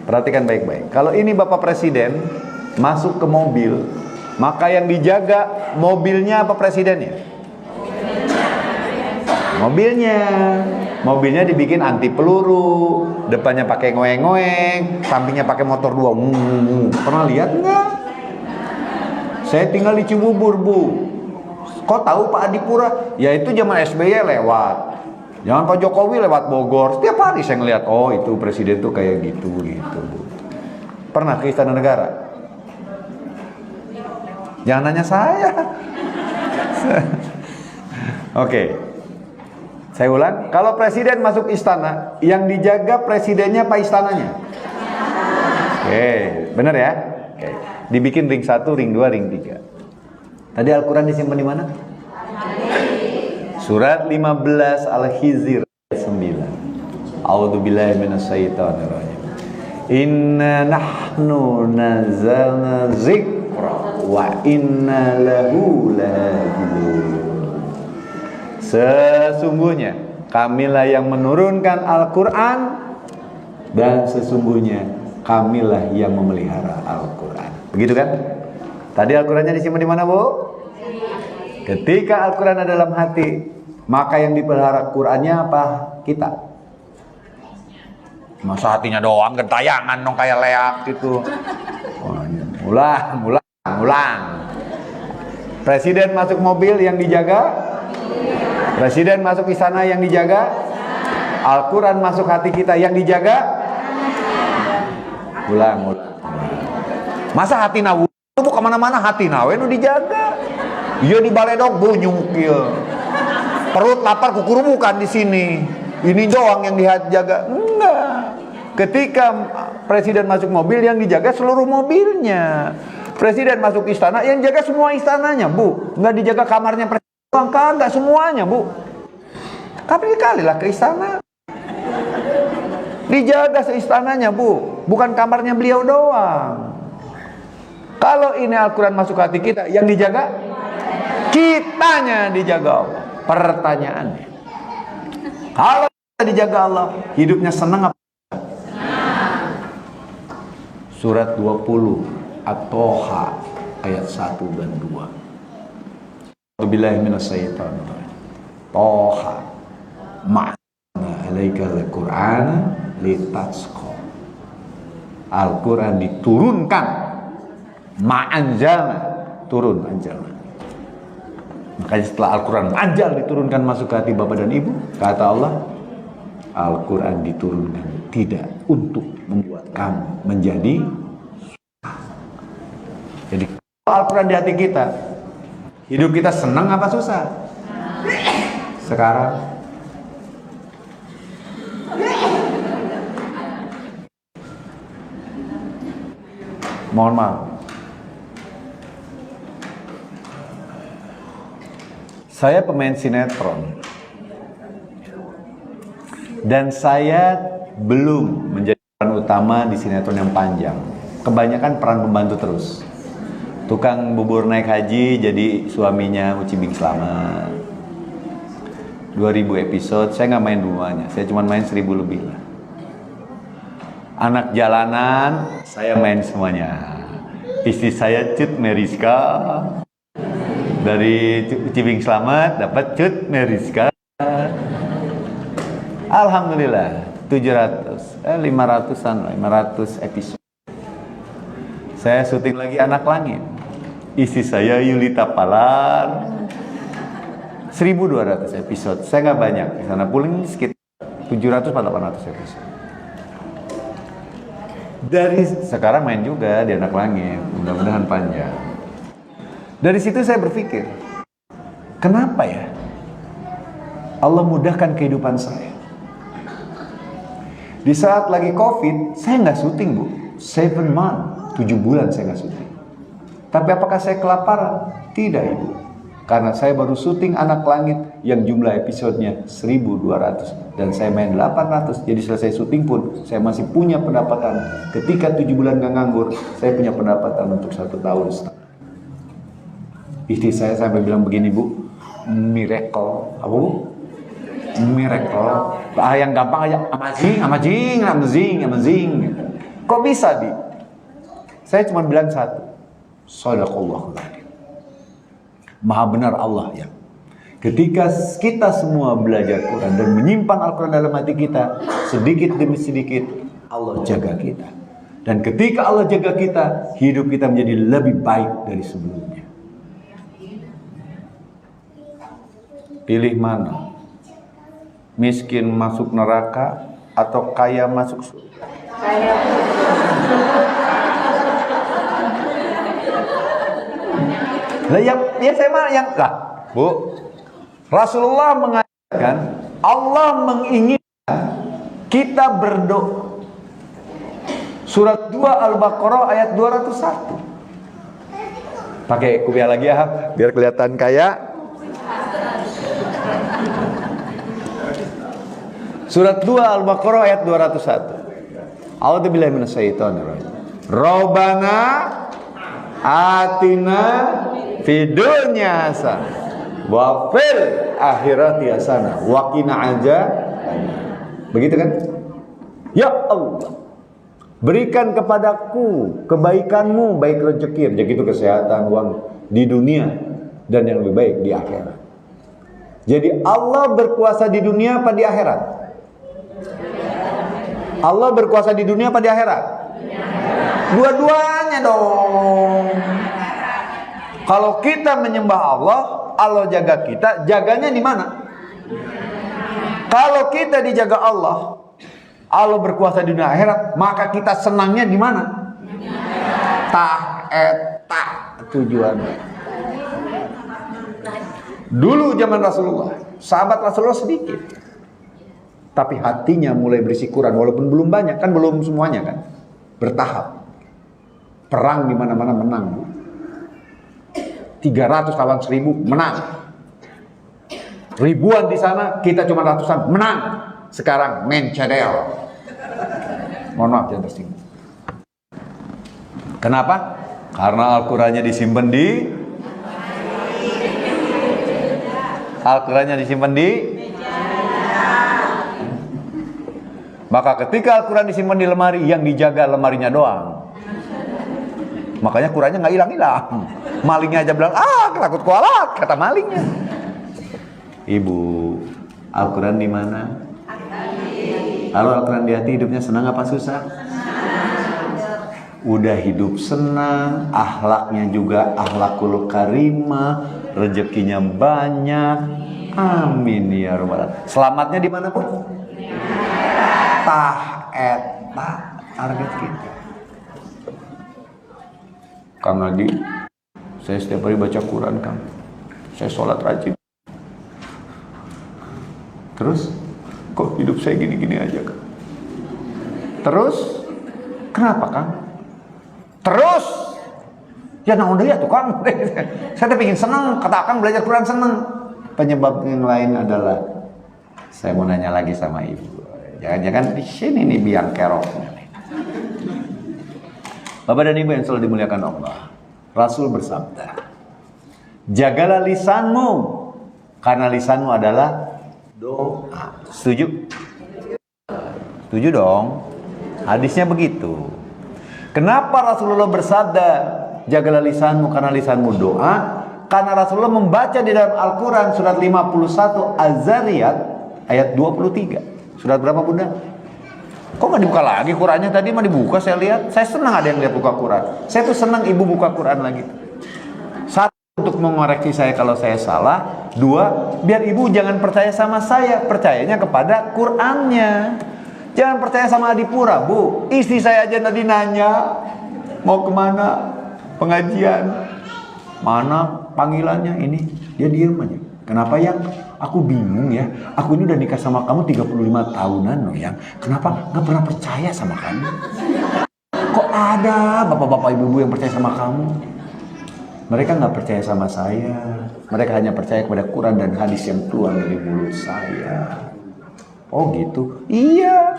Perhatikan baik-baik. Kalau ini Bapak Presiden masuk ke mobil, maka yang dijaga mobilnya apa presidennya? Mobilnya. Mobilnya dibikin anti peluru, depannya pakai ngoeng-ngoeng, sampingnya pakai motor 2. Pernah lihat nggak? Saya tinggal di Cibubur, Bu. Kok tahu Pak Adipura? Ya itu zaman SBY lewat. Jangan Pak Jokowi lewat Bogor. Setiap hari saya ngeliat, oh itu presiden tuh kayak gitu. Pernah ke Istana Negara? Jangan nanya saya. Oke. Saya ulang, kalau presiden masuk istana, yang dijaga presidennya apa istananya? Oke, benar ya? Oke. Dibikin ring 1, ring 2, ring 3. Tadi Al-Quran disimpan di mana? Surat 15 Al-Hijr 9. A'udzubillahi minasyaitonir rajim. Inna nahnu nazzalna dzikra wa inna lahu lahafizun. Sesungguhnya kamilah yang menurunkan Al-Quran, dan sesungguhnya kamilah yang memelihara Al-Quran. Begitu kan? Tadi Al-Qurannya disimpan di mana, Bu? Ketika Al-Quran ada dalam hati, maka yang dipelihara Qurannya apa? Kita. Masa hatinya doang, gentayangan dong kayak leak gitu. Ulang. Presiden masuk mobil, yang dijaga? Presiden masuk istana, yang dijaga? Al-Quran masuk hati kita, yang dijaga? Ulang. Masa hati nawu bu kemana-mana, hati nawe nu dijaga? Iya di baledog bunyuk ya. Perut lapar kukuru bukan di sini. Ini doang yang dijaga? Enggak. Ketika presiden masuk mobil, yang dijaga seluruh mobilnya. Presiden masuk istana, yang jaga semua istananya, Bu. Enggak dijaga kamarnya presiden. Kagak semuanya, Bu. Tapi kalilah ke istana. Dijaga seistananya, Bu. Bukan kamarnya beliau doang. Kalau ini Al-Quran masuk hati kita, yang dijaga? Kitanya dijaga Allah. Pertanyaannya, kalau kita dijaga Allah, hidupnya senang apa? Surat 20 At-Toha ayat 1 dan 2. A'udzubillahi minasyaitonir rajim. Toha ma'ana alaika al-Qur'ana litasqa. Al-Quran diturunkan, ma'anjalna, turun anjalna. Makanya setelah Al-Quran anjal diturunkan masuk ke hati Bapak dan Ibu, kata Allah, Al-Quran diturunkan tidak untuk membuat kamu menjadi susah. Jadi kalau Al-Quran di hati kita, Hidup kita senang apa susah? Sekarang mohon maaf, saya pemain sinetron dan saya belum menjadi peran utama di sinetron yang panjang. Kebanyakan peran pembantu terus. Tukang bubur naik haji jadi suaminya Uci Bing Slamet. 2000 episode, saya nggak main semuanya, saya cuma main 1000 lebih lah. Anak jalanan, saya main semuanya. Istri saya Cut Meriska. Dari Uci Bing Slamet dapat Cut Meriska. Alhamdulillah 500 episode. Saya syuting lagi Anak Langit. Istri saya Yulita Palar. 1200 episode. Saya nggak banyak di sana, paling sekitar 700-800 episode. Dari sekarang main juga di Anak Langit, mudah-mudahan panjang. Dari situ saya berpikir, kenapa ya Allah mudahkan kehidupan saya? Di saat lagi COVID, saya nggak syuting, Bu. 7 months, 7 bulan saya nggak syuting. Tapi apakah saya kelaparan? Tidak, Ibu. Karena saya baru syuting Anak Langit yang jumlah episodenya 1200 dan saya main 800. Jadi selesai syuting pun saya masih punya pendapatan. Ketika 7 bulan nggak nganggur, saya punya pendapatan untuk 1 tahun setengah. Istri saya sampai bilang begini, Bu, miracle. Apa, Bu? Miracle. Yang gampang aja, amazing. Kok bisa, Di? Saya cuma bilang satu. Shadaqallahul adzim. Maha benar Allah ya. Ketika kita semua belajar Quran dan menyimpan Al-Quran dalam hati kita, sedikit demi sedikit Allah jaga kita. Dan ketika Allah jaga kita, hidup kita menjadi lebih baik dari sebelumnya. Pilih mana? Miskin masuk neraka atau kaya masuk surga? Kaya. Lah Bu, Rasulullah mengajarkan, Allah menginginkan kita berdoa. Surat 2 Al-Baqarah ayat 201. Pakai kopiah lagi ya, biar kelihatan kaya. Surat 2 Al-Baqarah ayat 201. A'udzubillahi minasyaitonirrajim. Rabbana atina fid dunya hasanah wa fil akhirati hasanah wa qina adzabannar. Begitu kan? Ya Allah, berikan kepadaku kebaikanmu, baik rezeki itu kesehatan, uang di dunia, dan yang lebih baik di akhirat. Jadi Allah berkuasa di dunia apa di akhirat? Allah berkuasa di dunia apa di akhirat? Dua-duanya dong. Kalau kita menyembah Allah, Allah jaga kita, jaganya di mana? Kalau kita dijaga Allah, Allah berkuasa di dunia akhirat, maka kita senangnya di mana? Tujuannya. Dulu zaman Rasulullah, sahabat Rasulullah sedikit, tapi hatinya mulai berisi Quran, walaupun belum banyak, kan belum semuanya kan, bertahap. Perang di mana-mana menang. 300 lawan 1000 menang. Ribuan di sana, kita cuma ratusan menang. Sekarang main cadel. Mohon maaf jangan tersinggung. Kenapa? Karena Al-Qurannya disimpan di maka ketika Al-Quran disimpan di lemari, yang dijaga lemarinya doang. Makanya Qurannya nggak hilang-hilang. Malingnya aja bilang, takut kualat, kata malingnya. Ibu, Al-Quran di mana? Kalau Al-Quran di hati, hidupnya senang apa susah? Udah hidup senang, akhlaknya juga akhlakul karimah, rezekinya banyak. Amin ya rabbal alamin. Selamatnya di mana, Bu? Target kita. Kang Adi, saya setiap hari baca Quran, Kang. saya sholat rajin. Terus, kok hidup saya gini-gini aja, Kang? Terus, kenapa, Kang? Terus, ya naon deui atuh, Kang. Saya teh pengen seneng, kata Kang belajar Quran seneng. Penyebab yang lain adalah, saya mau nanya lagi sama ibu. Jangan-jangan di sini nih biang keroknya. Bapak dan Ibu yang selalu dimuliakan Allah, Rasul bersabda, jagalah lisanmu, karena lisanmu adalah doa. Setuju? Setuju dong. Hadisnya begitu. Kenapa Rasulullah bersabda, jagalah lisanmu karena lisanmu doa? Karena Rasulullah membaca di dalam Al-Quran surat 51 Az-Zariyat ayat 23. Surat berapa, Bunda? Kok nggak dibuka lagi Qurannya? Tadi mah dibuka, saya lihat. Saya senang ada yang lihat buka Quran. Saya tuh senang ibu buka Quran lagi. Satu, untuk mengoreksi saya kalau saya salah. Dua, biar ibu jangan percaya sama saya, percayanya kepada Qurannya. Jangan percaya sama Adipura, Bu. Istri saya aja tadi nanya, mau kemana? Pengajian. Mana panggilannya ini? Dia diem aja. Kenapa, Yang? Aku bingung ya. Aku ini udah nikah sama kamu 35 tahunan loh, Yang. Kenapa gak pernah percaya sama kamu? Kok ada bapak-bapak ibu-ibu yang percaya sama kamu? Mereka gak percaya sama saya. Mereka hanya percaya kepada Quran dan hadis yang keluar dari mulut saya. Oh gitu? Iya.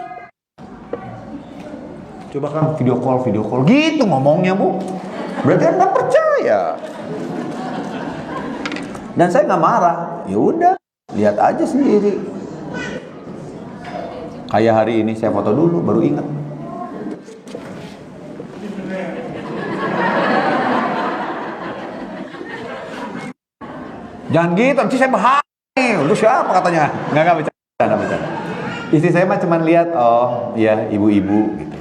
Coba kan video call gitu ngomongnya, Bu. Berarti kan gak percaya. Dan saya nggak marah, ya udah, lihat aja sendiri. Kayak hari ini saya foto dulu, baru ingat. Jangan gitu, nanti saya bahaya. Lu siapa katanya? Nggak bercanda. Istri saya mah cuma lihat, oh ya ibu-ibu gitu.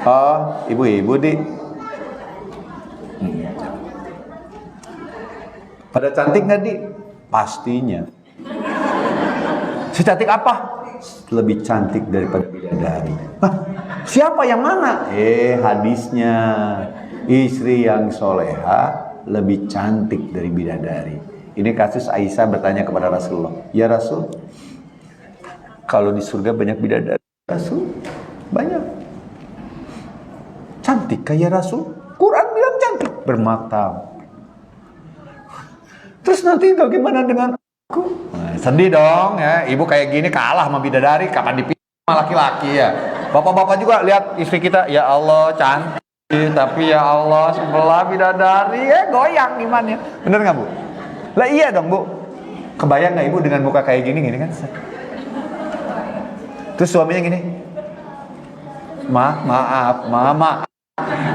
Oh ibu-ibu Dik. Pada cantik nggak, Dik? Pastinya. Secantik apa? Lebih cantik daripada bidadari. Hah? Siapa yang mana? Hadisnya. Istri yang soleha lebih cantik dari bidadari. Ini kasus Aisyah bertanya kepada Rasulullah. Ya Rasul, kalau di surga banyak bidadari. Rasul, banyak. Cantik kayak Rasul? Quran bilang cantik. Bermata. Terus nanti bagaimana dengan aku? Nah, sedih dong ya, ibu kayak gini kalah sama bidadari, kapan dipilih sama laki-laki ya. Bapak-bapak juga lihat istri kita, ya Allah cantik, tapi ya Allah sebelah bidadari, goyang gimana ya. Bener gak, Bu? Lah iya dong, Bu. Kebayang gak ibu dengan muka kayak gini kan? Terus suaminya gini, maaf,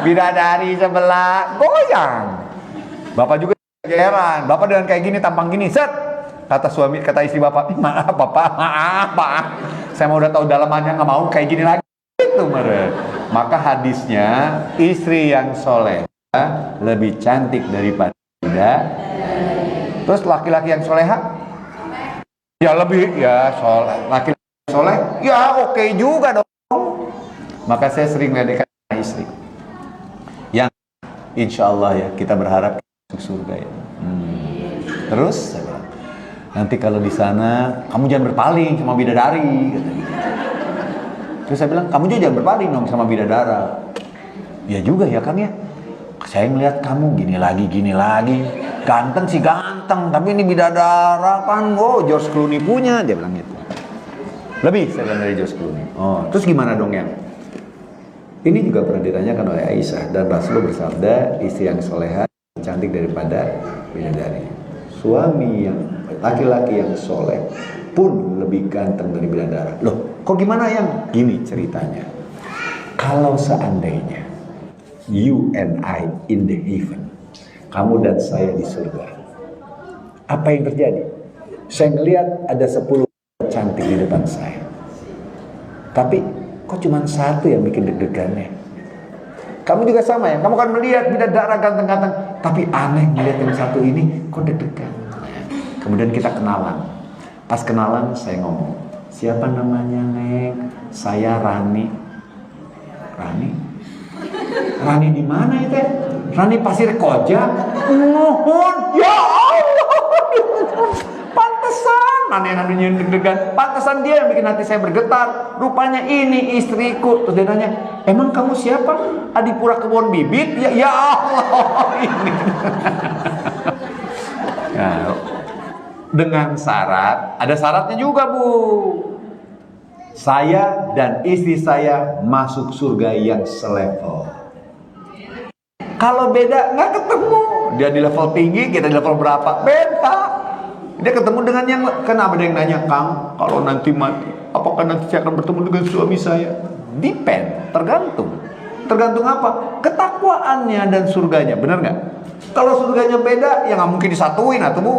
bidadari sebelah, goyang. Bapak juga geran, bapak dengan kayak gini, tampang gini, set. Kata istri bapak, maaf bapak, maaf. Saya mau udah tahu dalamannya, nggak mau kayak gini lagi. Itu maka hadisnya, istri yang soleh lebih cantik daripada bidadari. Terus laki-laki yang soleha, ya lebih, ya soleh. Laki-laki yang soleh, ya oke juga dong. Maka saya sering meledekkan istri. Yang insya Allah ya, kita berharap surga ya. Terus saya bilang, nanti kalau di sana kamu jangan berpaling sama bidadari kata gitu. Terus saya bilang, kamu juga jangan berpaling dong sama bidadara. Ya juga ya Kang ya. Saya melihat kamu gini lagi. Ganteng sih ganteng, tapi ini bidadara kan, George Clooney punya, dia bilang gitu. Lebih saya bilang dari George Clooney. Oh, terus gimana dong Yang? Ini juga pernah ditanyakan oleh Aisyah, dan Rasulullah bersabda, istri yang soleha cantik daripada bidadari. Suami yang laki-laki yang soleh pun lebih ganteng dari bidadari. Loh, kok gimana Yang? Gini ceritanya. Kalau seandainya you and I in the heaven, kamu dan saya di surga, apa yang terjadi? Saya ngelihat ada 10 cantik di depan saya. Tapi kok cuma satu yang bikin deg-degannya? Kamu juga sama ya, kamu kan melihat bidadara ganteng-ganteng, tapi aneh melihat yang satu ini kok deg-degan. Kemudian kita kenalan. Pas kenalan saya ngomong, siapa namanya Neng? Saya Rani. Rani di mana itu? Rani Pasir Koja, mohon, ya Allah, pantesan, mana yang namanya deg-degan, pantesan dia yang bikin hati saya bergetar. Rupanya ini istriku. Terus dia nanya, emang kamu siapa? Adipura Kebon Bibit? Ya, ya Allah, ini. Nah, dengan syarat, ada syaratnya juga Bu. Saya dan istri saya masuk surga yang selevel. Kalau beda nggak ketemu. Dia di level tinggi, kita di level berapa? Beda. Dia ketemu dengan yang, kenapa ada yang nanya, Kang, kalau nanti mati, apakah nanti saya akan bertemu dengan suami saya? Depend, tergantung. Tergantung apa? Ketakwaannya dan surganya, benar nggak? Kalau surganya beda, ya nggak mungkin disatuin atau Bu.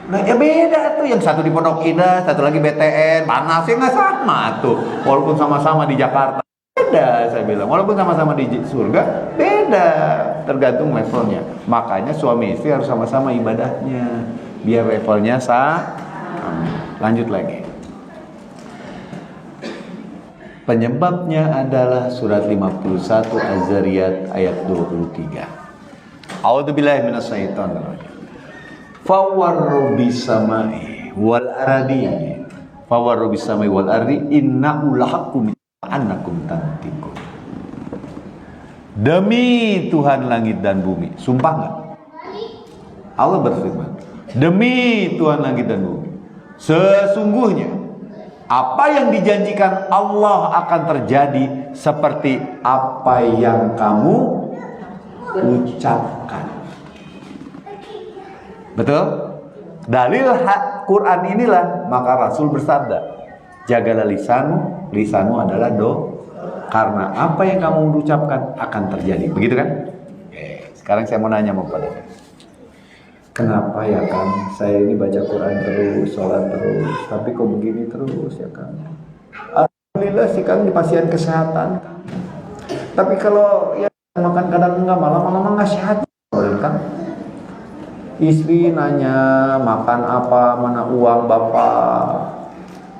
Nah ya beda tuh, yang satu di Pondok Indah, satu lagi BTN, panas ya nggak sama tuh. Walaupun sama-sama di Jakarta, beda saya bilang. Walaupun sama-sama di surga, beda. Tergantung levelnya. Makanya suami istri harus sama-sama ibadahnya, biar levelnya sama. Lanjut lagi. Penyebabnya adalah surat 51 Az-Zariyat ayat 23. A'udzubillahi minasyaitonir rajim. Fawarru bisamai wal ardi fawarru bisamai wal ardi innahu lahaqqun annakum tantiqun. Demi Tuhan langit dan bumi, sumpah enggak? Allah berfirman, demi Tuhan langit dan bumi, sesungguhnya apa yang dijanjikan Allah akan terjadi seperti apa yang kamu ucapkan. Betul? Dalil Quran inilah maka Rasul bersabda, jagalah lisanmu, lisanmu adalah karena apa yang kamu ucapkan akan terjadi. Begitu kan? Sekarang saya mau nanya kepada Anda. Kenapa ya Kang, saya ini baca Quran terus, sholat terus, tapi kok begini terus ya Kang? Alhamdulillah sih Kang di pasien kesehatan. Tapi kalau ya makan kadang enggak, malam-malam enggak sehat kan? Istri nanya makan apa, mana uang bapak,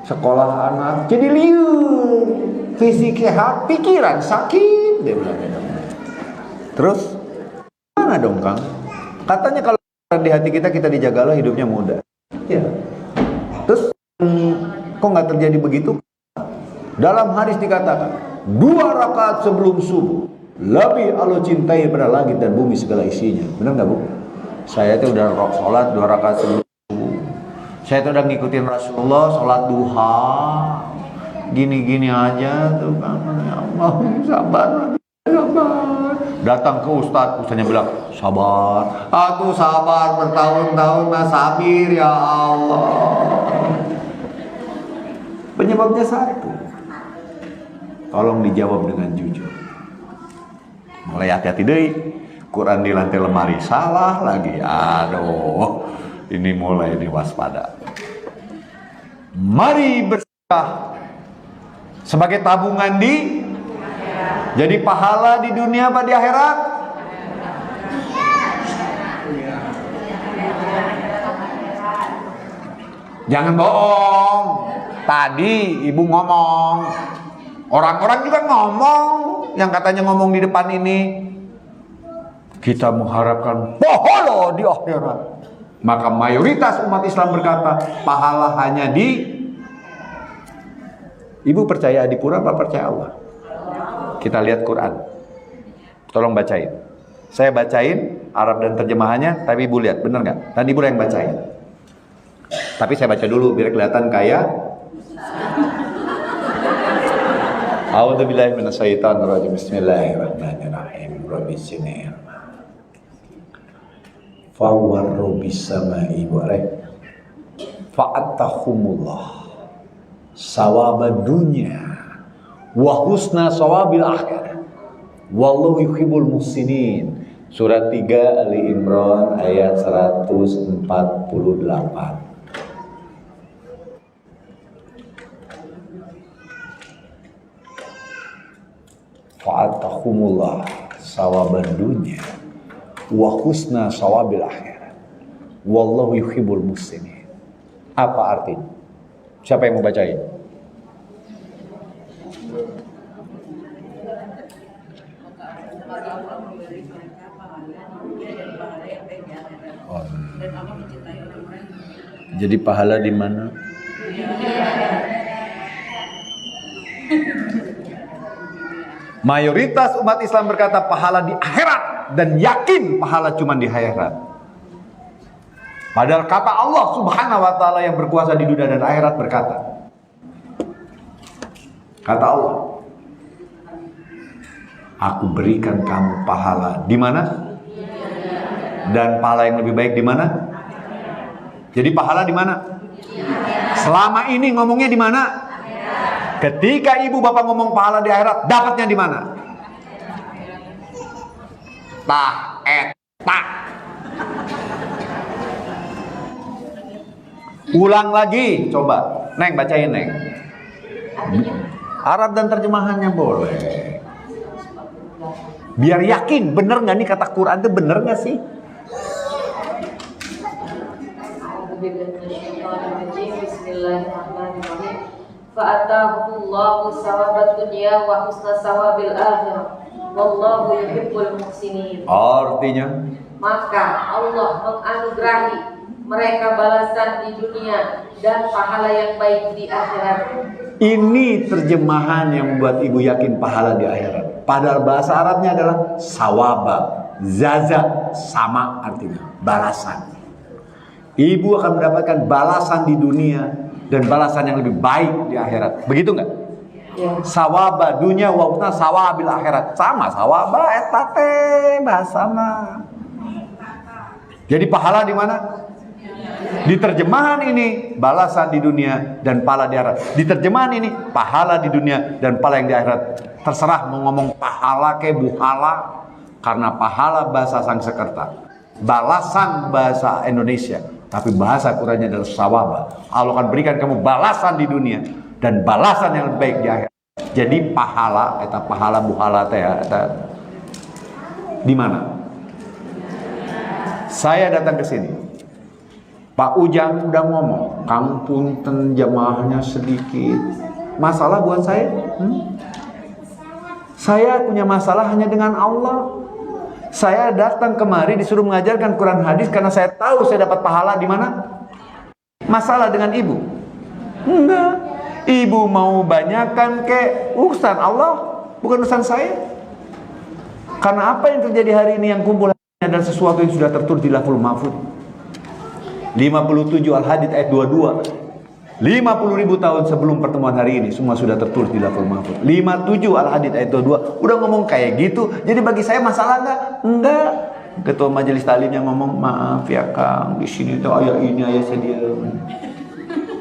sekolah anak, jadi liur, fisik sehat, pikiran sakit, dia bilang gitu. Terus mana dong Kang? Katanya kalau di hati kita dijagalah hidupnya muda. Ya. Terus kok nggak terjadi begitu? Dalam hadis dikatakan 2 rakaat sebelum subuh lebih Allah cintai pada langit dan bumi segala isinya. Benar nggak Bu? Saya itu udah sholat 2 rakaat sebelum subuh. Saya itu udah ngikutin Rasulullah sholat duha. Gini-gini aja tuh kan. Ya Allah, sabar. Datang ke ustadznya bilang sabar. Aku sabar bertahun-tahun nah sabir ya Allah. Penyebabnya satu. Tolong dijawab dengan jujur. Mulai hati-hati deh. Quran di lantai lemari salah lagi. Aduh, ini mulai waspada. Mari bersedekah sebagai tabungan jadi pahala di dunia apa di akhirat? Jangan bohong. Tadi ibu ngomong, orang-orang juga ngomong, yang katanya ngomong di depan ini. Kita mengharapkan pahala di akhirat. Maka mayoritas umat Islam berkata pahala hanya di. Ibu percaya Adipura apa percaya Allah? Kita lihat Quran. Tolong bacain. Saya bacain Arab dan terjemahannya, tapi ibu lihat benar nggak? Tadi ibu yang bacain. Tapi saya baca dulu biar kelihatan kayak. A'udzubillahi minasyaitonir rajim. Bismillahirrahmanirrahim. Rabbisnir. Fawarru bisamai wal fa'atahumullah sawabad dunya wa husna sawabil akhirah wallahu yuhibbul muhsinin. Surat 3 Ali Imran ayat 148. Fa'atahumullah sawabad dunya wa husna sawabil akhirat wallahu yuhibbul muhsinin. Apa artinya? Siapa yang mau bacain? Allah memberi mereka pahala di dunia dan pahala yang baik di akhirat. Dan Allah mencintai orang-orang yang Jadi pahala di mana? Mayoritas umat Islam berkata pahala di akhirat dan yakin pahala cuma di akhirat. Padahal kata Allah Subhanahu wa taala yang berkuasa di dunia dan akhirat berkata, kata Allah, aku berikan kamu pahala di mana? Dan pahala yang lebih baik di mana? Jadi pahala di mana? Selama ini ngomongnya di mana? Ketika ibu bapak ngomong pahala di akhirat, dapatnya di mana? Tak. Ulang lagi, coba. Neng, bacain Neng. Arab dan terjemahannya boleh. Biar yakin, bener nggak nih kata Quran itu bener nggak sih? Bismillahirrahmanirrahim. Fa'atahullahu sawabad dunya wa husna sawabil akhirah. Wallahu yuhibbul muhsinin. Artinya, maka Allah menganugerahi mereka balasan di dunia dan pahala yang baik di akhirat. ini terjemahan yang membuat ibu yakin pahala di akhirat. Padahal bahasa Arabnya adalah sawaba, zaza, sama artinya balasan. Ibu akan mendapatkan balasan di dunia dan balasan yang lebih baik di akhirat. Begitu nggak? Ya. Sawaba dunia wa husna sawabil akhirat. Sama sawaba etate bahasa mah. Jadi pahala di mana? Di terjemahan ini balasan di dunia dan pahala di akhirat. Di terjemahan ini pahala di dunia dan pahala yang di akhirat. Terserah mau ngomong pahala ke buhala, karena pahala bahasa Sanskerta, balasan bahasa Indonesia, tapi bahasa Qurannya adalah sawaba. Allah akan berikan kamu balasan di dunia dan balasan yang lebih baik di akhirat. Jadi pahala, eta pahala buhala teh di mana? Saya datang ke sini. Pak Ujang udah ngomong, Kang punten jamaahnya sedikit. Masalah buat saya? Saya punya masalah hanya dengan Allah. Saya datang kemari disuruh mengajarkan Quran hadis karena saya tahu saya dapat pahala di mana? Masalah dengan ibu? Enggak. Ibu mau banyakkan ke urusan Allah, bukan urusan saya. Karena apa yang terjadi hari ini yang kumpul adalah sesuatu yang sudah tertulis di Lauhul Mahfuz. 57 Al-Hadid ayat 22. 50.000 tahun sebelum pertemuan hari ini semua sudah tertulis di Lauhul Mahfuz. 57 Al-Hadid ayat 22 udah ngomong kayak gitu. Jadi bagi saya masalah enggak? Enggak. Ketua majelis taklimnya ngomong, maaf ya Kang, di sini tuh ayat ini ayat sedia.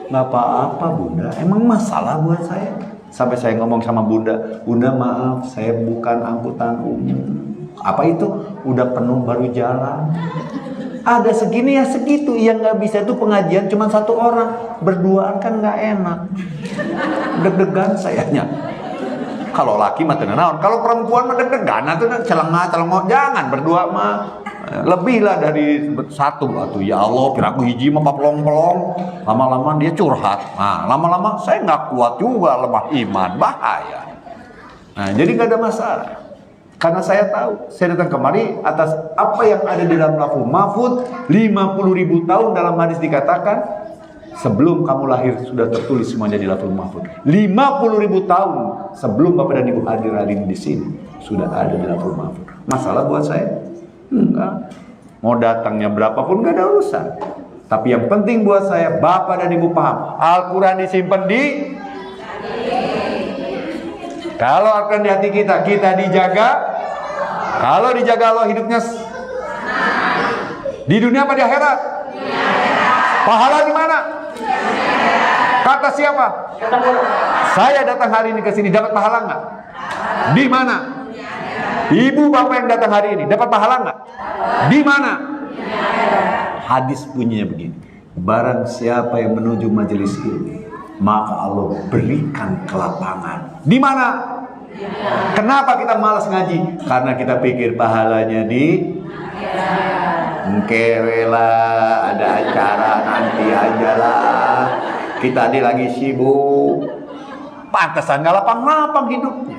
Nggak apa-apa Bunda, emang masalah buat saya. Sampai saya ngomong sama Bunda, Bunda maaf, saya bukan angkutan umum. Apa itu? Udah penuh baru jalan. Ada segini ya segitu. Yang nggak bisa itu pengajian cuma satu orang. Berduaan kan nggak enak. Deg-degan sayanya. Kalau laki mah tenang naon. Kalau perempuan mah deg-degan tuh celengah. Jangan berdua mah. Lebih lah dari satu atuh. Ya Allah, piraku hiji mah pelong-pelong. Lama-lama dia curhat. Nah, lama-lama saya nggak kuat juga, lemah iman, bahaya. Nah, jadi nggak ada masalah. Karena saya tahu, saya datang kemari atas apa yang ada di dalam Lauhul Mahfuz. 50.000 tahun dalam hadis dikatakan, sebelum kamu lahir sudah tertulis semuanya di Lauhul Mahfuz. 50.000 tahun sebelum Bapak dan Ibu hadir hari ini di sini sudah ada di Lauhul Mahfuz. Masalah buat saya? Enggak. Mau datangnya berapapun enggak ada urusan. Tapi yang penting buat saya, Bapak dan Ibu paham, Al-Quran disimpan di kalau Al-Quran di hati kita, kita dijaga. Kalau dijaga Allah hidupnya di dunia apa di akhirat? Pahala di mana? Kata siapa? Saya datang hari ini ke sini dapat pahala enggak? Di mana? Ibu bapak yang datang hari ini dapat pahala enggak? Di mana? Hadis bunyinya begini. Barang siapa yang menuju majelis ini, maka Allah berikan kelapangan. Di mana? Kenapa kita malas ngaji? Karena kita pikir pahalanya di lah, ada acara nanti aja lah. Kita lagi sibuk. Pantesan gak lapang-lapang hidupnya.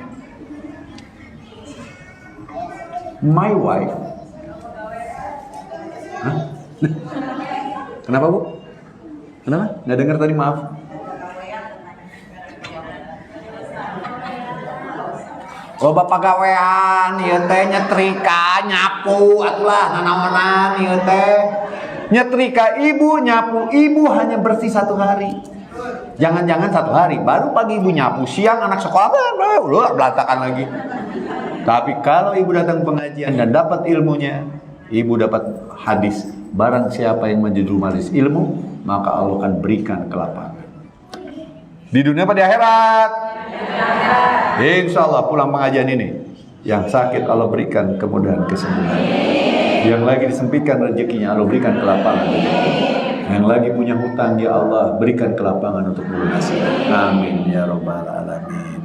My wife. Hah? Kenapa Bu? Kenapa? Nggak dengar tadi, maaf. Oh bapak gawean, ieu teh nyetrika, nyapu, atulah nanaonan ieu teh. Nyetrika ibu, nyapu ibu hanya bersih 1 hari. Jangan-jangan 1 hari, baru pagi ibu nyapu, siang anak sekolah berantakan lagi. Tapi kalau ibu datang pengajian dan dapat ilmunya, ibu dapat hadis, barang siapa yang menjadi majelis ilmu, maka Allah akan berikan kelapangan. Di dunia apa di akhirat? Insya Allah pulang pengajian ini, yang sakit Allah berikan kemudahan kesembuhan. Yang lagi disempitkan rezekinya Allah berikan kelapangan. Yang lagi punya hutang, ya Allah berikan kelapangan untuk melunasi. Amin ya rabbal alamin.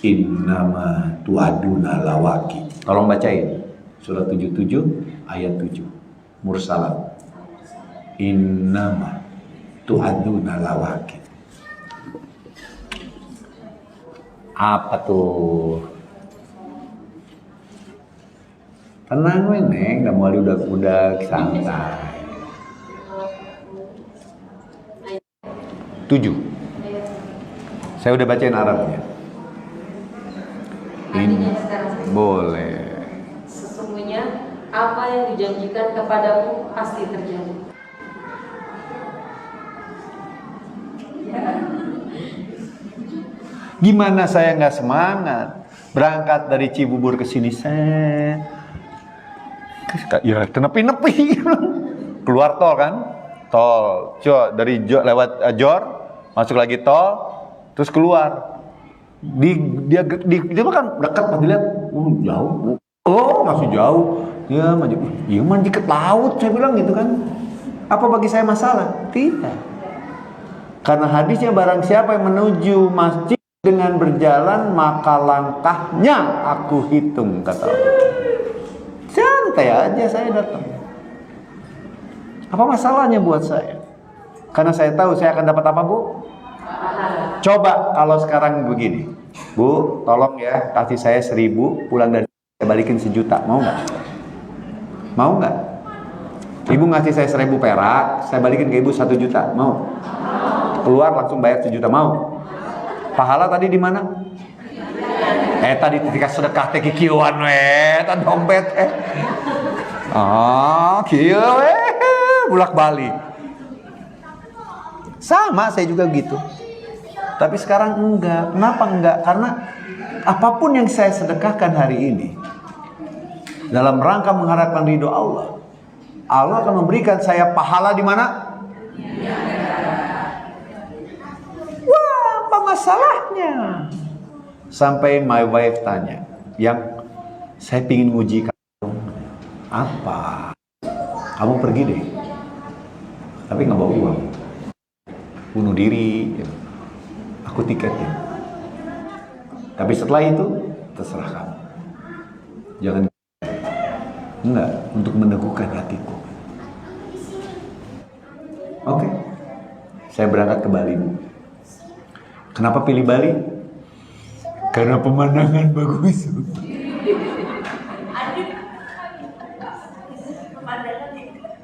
Innama tu'aduna lawaki. Tolong bacain surat 77 ayat 7 Mursalat. Innama tu'aduna lawaki. Apa tuh? Tenang we Neng, gak mau udah santai. 7. Saya udah bacain Arabnya. Artinya sekarang Boleh. sesungguhnya apa yang dijanjikan kepadamu pasti terjadi. Gimana saya nggak semangat berangkat dari Cibubur ke sini saya ya tenepi-nepi keluar tol kan, tol dari lewat Jor masuk lagi tol terus keluar dia kan dekat pas dilihat jauh, masih jauh ya maju, iya maju ke laut saya bilang gitu kan. Apa bagi saya masalah? Tidak, karena hadisnya barang siapa yang menuju masjid dengan berjalan maka langkahnya aku hitung, kata Allah. Santai aja saya datang. Apa masalahnya buat saya? Karena saya tahu saya akan dapat apa, Bu? Coba kalau sekarang begini, Bu, tolong ya kasih saya 1.000, pulang dari saya balikin 1 juta, mau nggak? Mau nggak? Ibu ngasih saya 1.000 perak, saya balikin ke ibu 1 juta, mau? Keluar langsung bayar 1 juta, mau? Pahala tadi di mana? Tadi ketika sedekah teh kikieuan we, tadi dompet kieu we, bolak-balik. Sama saya juga gitu. Tapi sekarang enggak. Kenapa enggak? Karena apapun yang saya sedekahkan hari ini dalam rangka mengharapkan ridho Allah, Allah akan memberikan saya pahala di mana? Masalahnya sampai my wife tanya, yang saya pingin nguji kamu apa, kamu pergi deh tapi nggak bawa uang, bunuh diri ya. Aku tiketin, tapi setelah itu terserah kamu, jangan enggak, untuk meneguhkan hatiku. Oke. Saya berangkat ke Bali, Bu. Kenapa pilih Bali? Karena pemandangan bagus.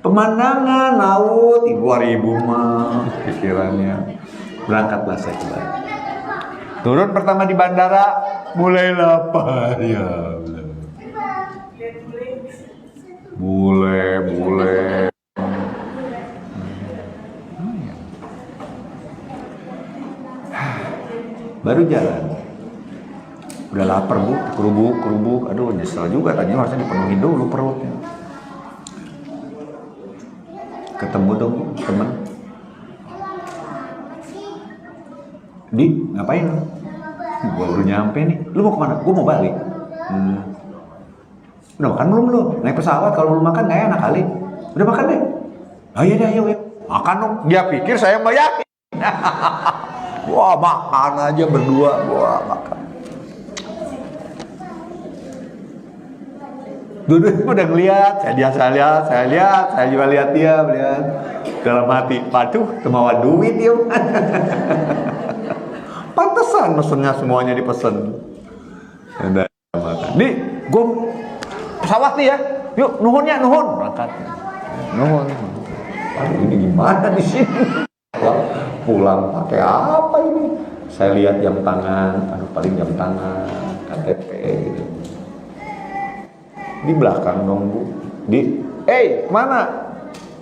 Pemandangan laut, ibu mah pikirannya. Berangkatlah saya ke Bali. Turun pertama di bandara, mulai lapar ya. Mulai. Baru jalan, udah lapar Bu, kerubuk, aduh nyesel juga, tadinya harusnya dipenuhi dulu perutnya. Ketemu dong teman, Di, ngapain? Gua baru nyampe nih, lu mau kemana? Gua mau balik. Udah makan belum lu? Naik pesawat, kalau belum makan gak enak kali. Udah makan deh. Ayo, makan dong. Dia pikir saya bayarin. Wah, makan aja berdua, makan. Duduk udah ngeliat, saya lihat, saya juga lihat dia, melihat dalam hati, paduh, temawa duit dia. Pantesan mesennya semuanya dipesen. Udah makan. Nih, gue pesawat nih ya. Yuk, nuhun ya, nuhun. Berangkat. Nuhun. Aduh, ini gimana di sini? Pulang pakai apa ini? Saya lihat jam tangan, paling jam tangan, KTP gitu. Di belakang dong Bu. Mana?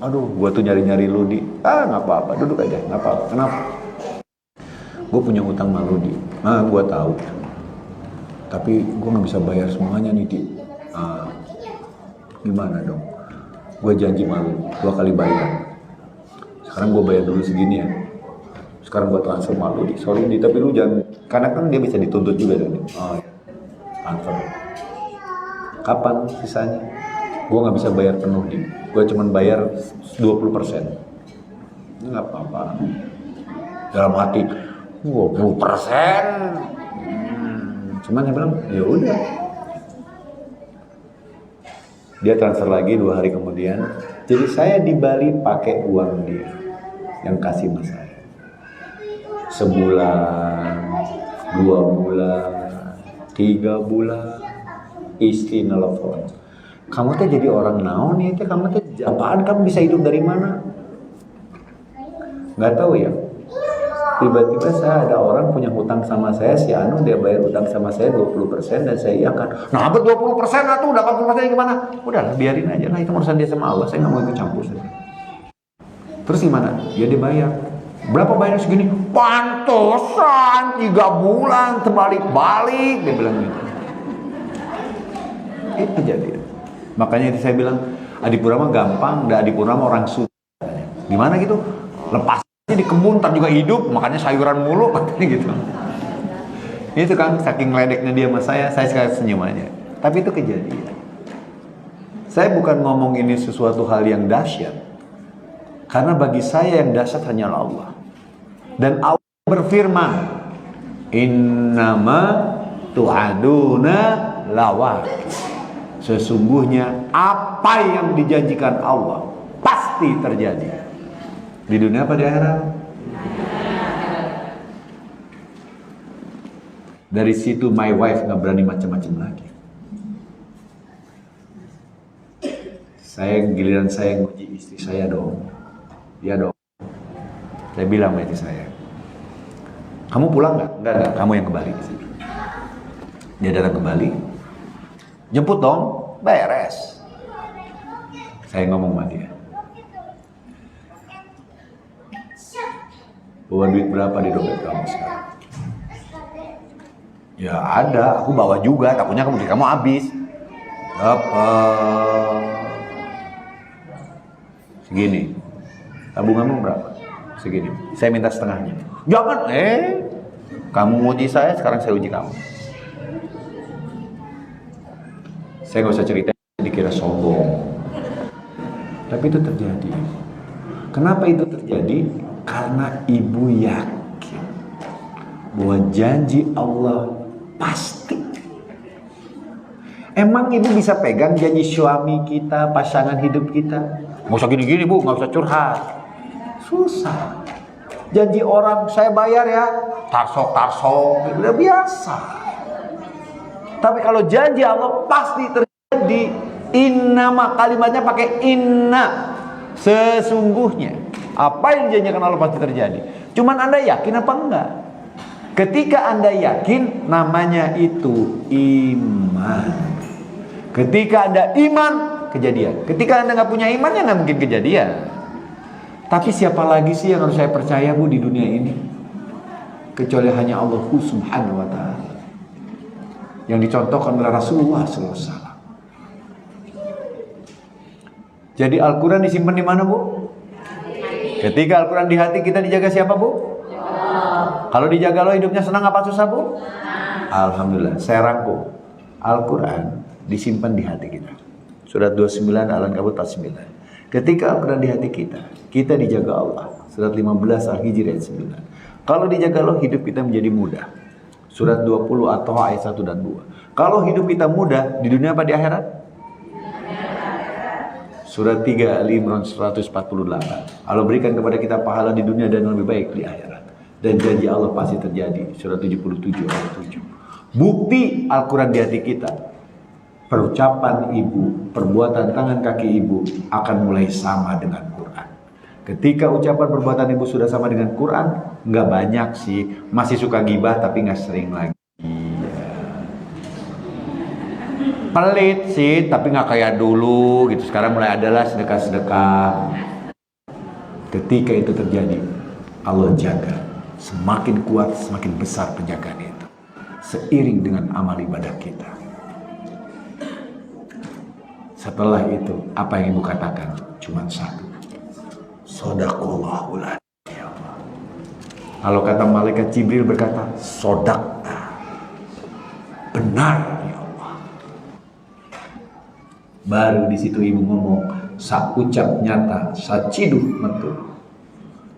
Aduh, gua tuh nyari-nyari lu Di. Nggak apa-apa, duduk aja, nggak apa-apa. Kenapa? Gue punya utang sama lu Di. Gua tahu. Tapi gue nggak bisa bayar semuanya nih Di. Gimana dong? Gue janji malu 2 kali bayar. Sekarang gue bayar dulu segini ya. Sekarang gue transfer malu Di. Sorry Di, tapi lu jangan, karena kan dia bisa dituntut juga Di. Oh ya, transfer. Kapan sisanya? Gue nggak bisa bayar penuh Di. Gue cuma bayar 20%. Nggak apa-apa. Dalam hati 20%. Cuman dia bilang, ya udah. Dia transfer lagi 2 hari kemudian. Jadi saya di Bali pakai uang dia yang kasih sama saya. Sebulan, 2 bulan, 3 bulan, istri nelfon. Kamu tuh jadi orang naon nih? Kamu tuh apaan? Kamu bisa hidup dari mana? Nggak tahu ya. Tiba-tiba saya ada orang punya hutang sama saya, si Anu dia bayar hutang sama saya 20% dan saya iakan. Nah, 20% atau 80% gimana? Udahlah, biarin aja lah, itu urusan dia sama Allah, saya nggak mau ikut campur. Terus gimana? Ya dia bayar. Berapa bayarnya segini? Pantesan 3 bulan terbalik-balik, dia bilang gitu. Itu jadi. Makanya itu saya bilang, Adipura mah gampang, Adipura mah orang Sunda. Gimana gitu? Lepas di kebun ntar juga hidup, makanya sayuran mulu katanya gitu. Itu kan saking ledeknya dia sama saya sekali senyum aja. Tapi itu kejadian. Saya bukan ngomong ini sesuatu hal yang dahsyat, karena bagi saya yang dahsyat hanyalah Allah. Dan Allah berfirman, innama tu'aduna lawaqi. Sesungguhnya apa yang dijanjikan Allah pasti terjadi. Di dunia apa di akhirat? Dari situ my wife nggak berani macam-macam lagi. Giliran saya nguji istri saya dong. Ya dong. Saya bilang sama istri saya, kamu pulang nggak? Enggak. Kamu yang ke Bali. Dia datang ke Bali. Jemput dong, beres. Saya ngomong sama dia. Bawa duit berapa di dompet kamu sekarang? Ya ada, aku bawa juga, takutnya kamu habis. Segini. Tabunganmu berapa? Segini. Saya minta setengahnya. Jangan, kamu uji saya, sekarang saya uji kamu. Saya nggak usah cerita, dikira sombong. Tapi itu terjadi. Kenapa itu terjadi? Karena ibu yakin bahwa janji Allah pasti. Emang ibu bisa pegang janji suami kita, pasangan hidup kita? Nggak usah gini-gini Bu, nggak usah curhat. Susah. Janji orang saya bayar ya, tarsok, udah biasa. Tapi kalau janji Allah pasti terjadi. Innama, kalimatnya pakai inna. Sesungguhnya. Apa yang dijanjikan Allah pasti terjadi. Cuman Anda yakin apa enggak? Ketika Anda yakin, namanya itu iman. Ketika Anda iman, kejadian. Ketika Anda nggak punya iman, ya nggak mungkin kejadian. Tapi siapa lagi sih yang harus saya percaya Bu di dunia ini? Kecuali hanya Allah Subhanahu wa Ta'ala. Yang dicontohkan oleh Rasulullah SAW. Jadi Al-Quran disimpan di mana Bu? Ketika Al-Quran di hati kita dijaga siapa Bu? Kalau dijaga lo hidupnya senang apa susah Bu? Alhamdulillah. Saya rangkum. Al-Quran disimpan di hati kita. Surat 29 Al-Ankabut 9. Ketika Al-Quran di hati kita, kita dijaga Allah. Surat 15 Al-Hijr ayat 9. Kalau dijaga Allah, hidup kita menjadi mudah. Surat 20 At-Taha ayat 1 dan 2. Kalau hidup kita mudah, di dunia apa di akhirat? Surat 3 Al-Imran 148. Allah berikan kepada kita pahala di dunia dan lebih baik di akhirat. Dan janji Allah pasti terjadi. Surat 77 ayat 7. Bukti Al-Quran di hati kita. perucapan ibu, perbuatan tangan kaki ibu akan mulai sama dengan Quran. Ketika ucapan perbuatan ibu sudah sama dengan Quran, nggak banyak sih, masih suka gibah tapi nggak sering lagi. Pelit sih, tapi nggak kayak dulu gitu. Sekarang mulai adalah sedekah-sedekah. Ketika itu terjadi, Allah jaga. Semakin kuat, semakin besar penjagaan itu. Seiring dengan amal ibadah kita. Setelah itu, apa yang ibu katakan? Cuma satu. Sodaqallahul adzim. Kalau kata malaikat Jibril berkata, sodaqta. Benar ya Allah. Baru di situ ibu ngomong, sa ucap nyata, sa ciduh metu.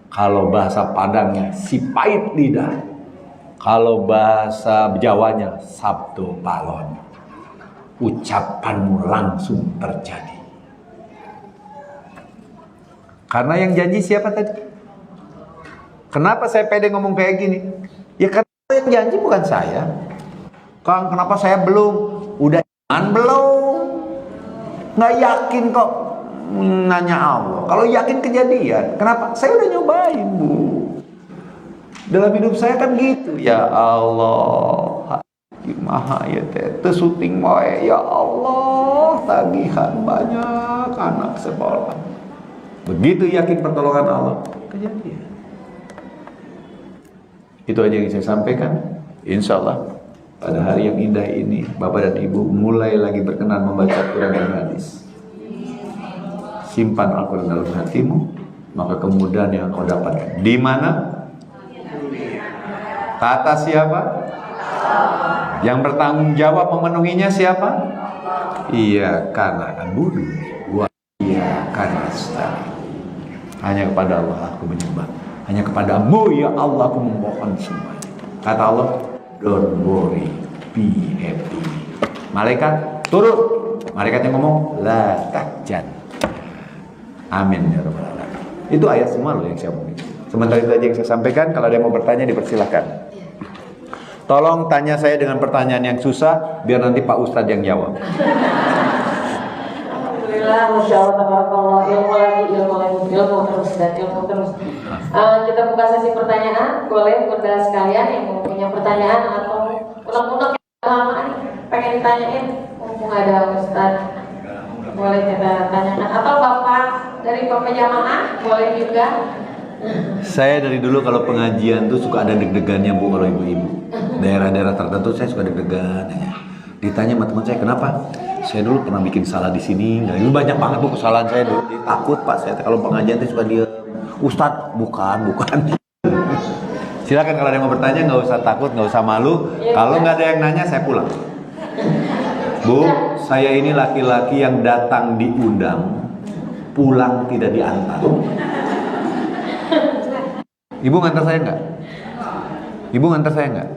Kalau bahasa Padangnya, si pahit lidah. Kalau bahasa Jawanya, sabdo palon. Ucapanmu langsung terjadi. Karena yang janji siapa tadi? Kenapa saya pede ngomong kayak gini? Ya karena yang janji bukan saya. Kang, kenapa saya belum? Udah iman belum? Nggak yakin kok. Nanya Allah. Kalau yakin kejadian. Kenapa? Saya udah nyobain, Bu. Dalam hidup saya kan gitu. Ya Allah. Maha ya teh. Syuting moe. Ya Allah. Tagihan banyak anak sekolah. Begitu yakin pertolongan Allah. Kejadian. Itu aja yang saya sampaikan. Insya Allah pada hari yang indah ini, Bapak dan Ibu mulai lagi berkenan membaca Quran dan hadis. Simpan Al-Quran dalam hatimu, maka kemudahan yang kau dapatkan. Di mana? Kata siapa? Yang bertanggung jawab memenuhinya siapa? Iya, karena akan budu. Iya, karena astagfirullah. Hanya kepada Allah aku menyembah. Hanya kepadamu ya Allah aku memohon semuanya. Kata Allah, don't worry, be happy. Malaikat turun. Malaikat yang ngomong, la tahzan. Amin ya rabbal alamin. Itu ayat semua loh yang saya omongin. Sementara itu aja yang saya sampaikan. Kalau ada yang mau bertanya dipersilahkan. Tolong tanya saya dengan pertanyaan yang susah, biar nanti Pak Ustadz yang jawab. Alhamdulillah, Masya Allah, tabarakallah. Ilmu lagi, ilmu terus dan ilmu terus. Kita buka sesi pertanyaan. Boleh bunda sekalian yang punya pertanyaan atau unek-unek yang lama nih pengen ditanyain, mumpung ada Ustadz, boleh kita tanyakan. Atau Bapak dari Bapak Jamaah boleh juga. Saya dari dulu kalau pengajian tuh suka ada deg-degannya Bu, kalau ibu-ibu. Daerah-daerah tertentu saya suka deg-degan. Ditanya sama teman saya, kenapa? Saya dulu pernah bikin salah di sini. Nah, ini banyak banget Bu kesalahan saya dulu. Takut Pak saya kalau pengajian tuh suka dia, Ustadz, bukan. Silakan kalau ada yang mau bertanya, nggak usah takut, nggak usah malu. Kalau nggak ada yang nanya, saya pulang. Bu, saya ini laki-laki yang datang diundang, pulang tidak diantar. Ibu ngantar saya nggak? Ibu ngantar saya nggak?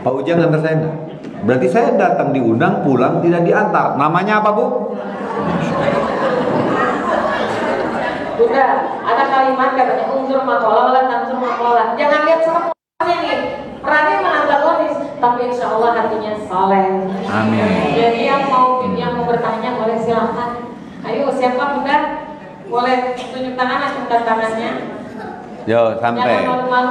Pak Ujang ngantar saya nggak? Berarti saya datang diundang, pulang tidak diantar. Namanya apa Bu? Bunda, ada kalimat katanya unsur makola wala tansur makola. Jangan lihat semuanya nih. Perannya mengantar logis, tapi insya Allah hatinya soleh. Amin. Jadi yang mau bertanya boleh silahkan. Ayo siapa Bunda? Boleh tunjuk tangan, acungkan tangannya. Yo, sampai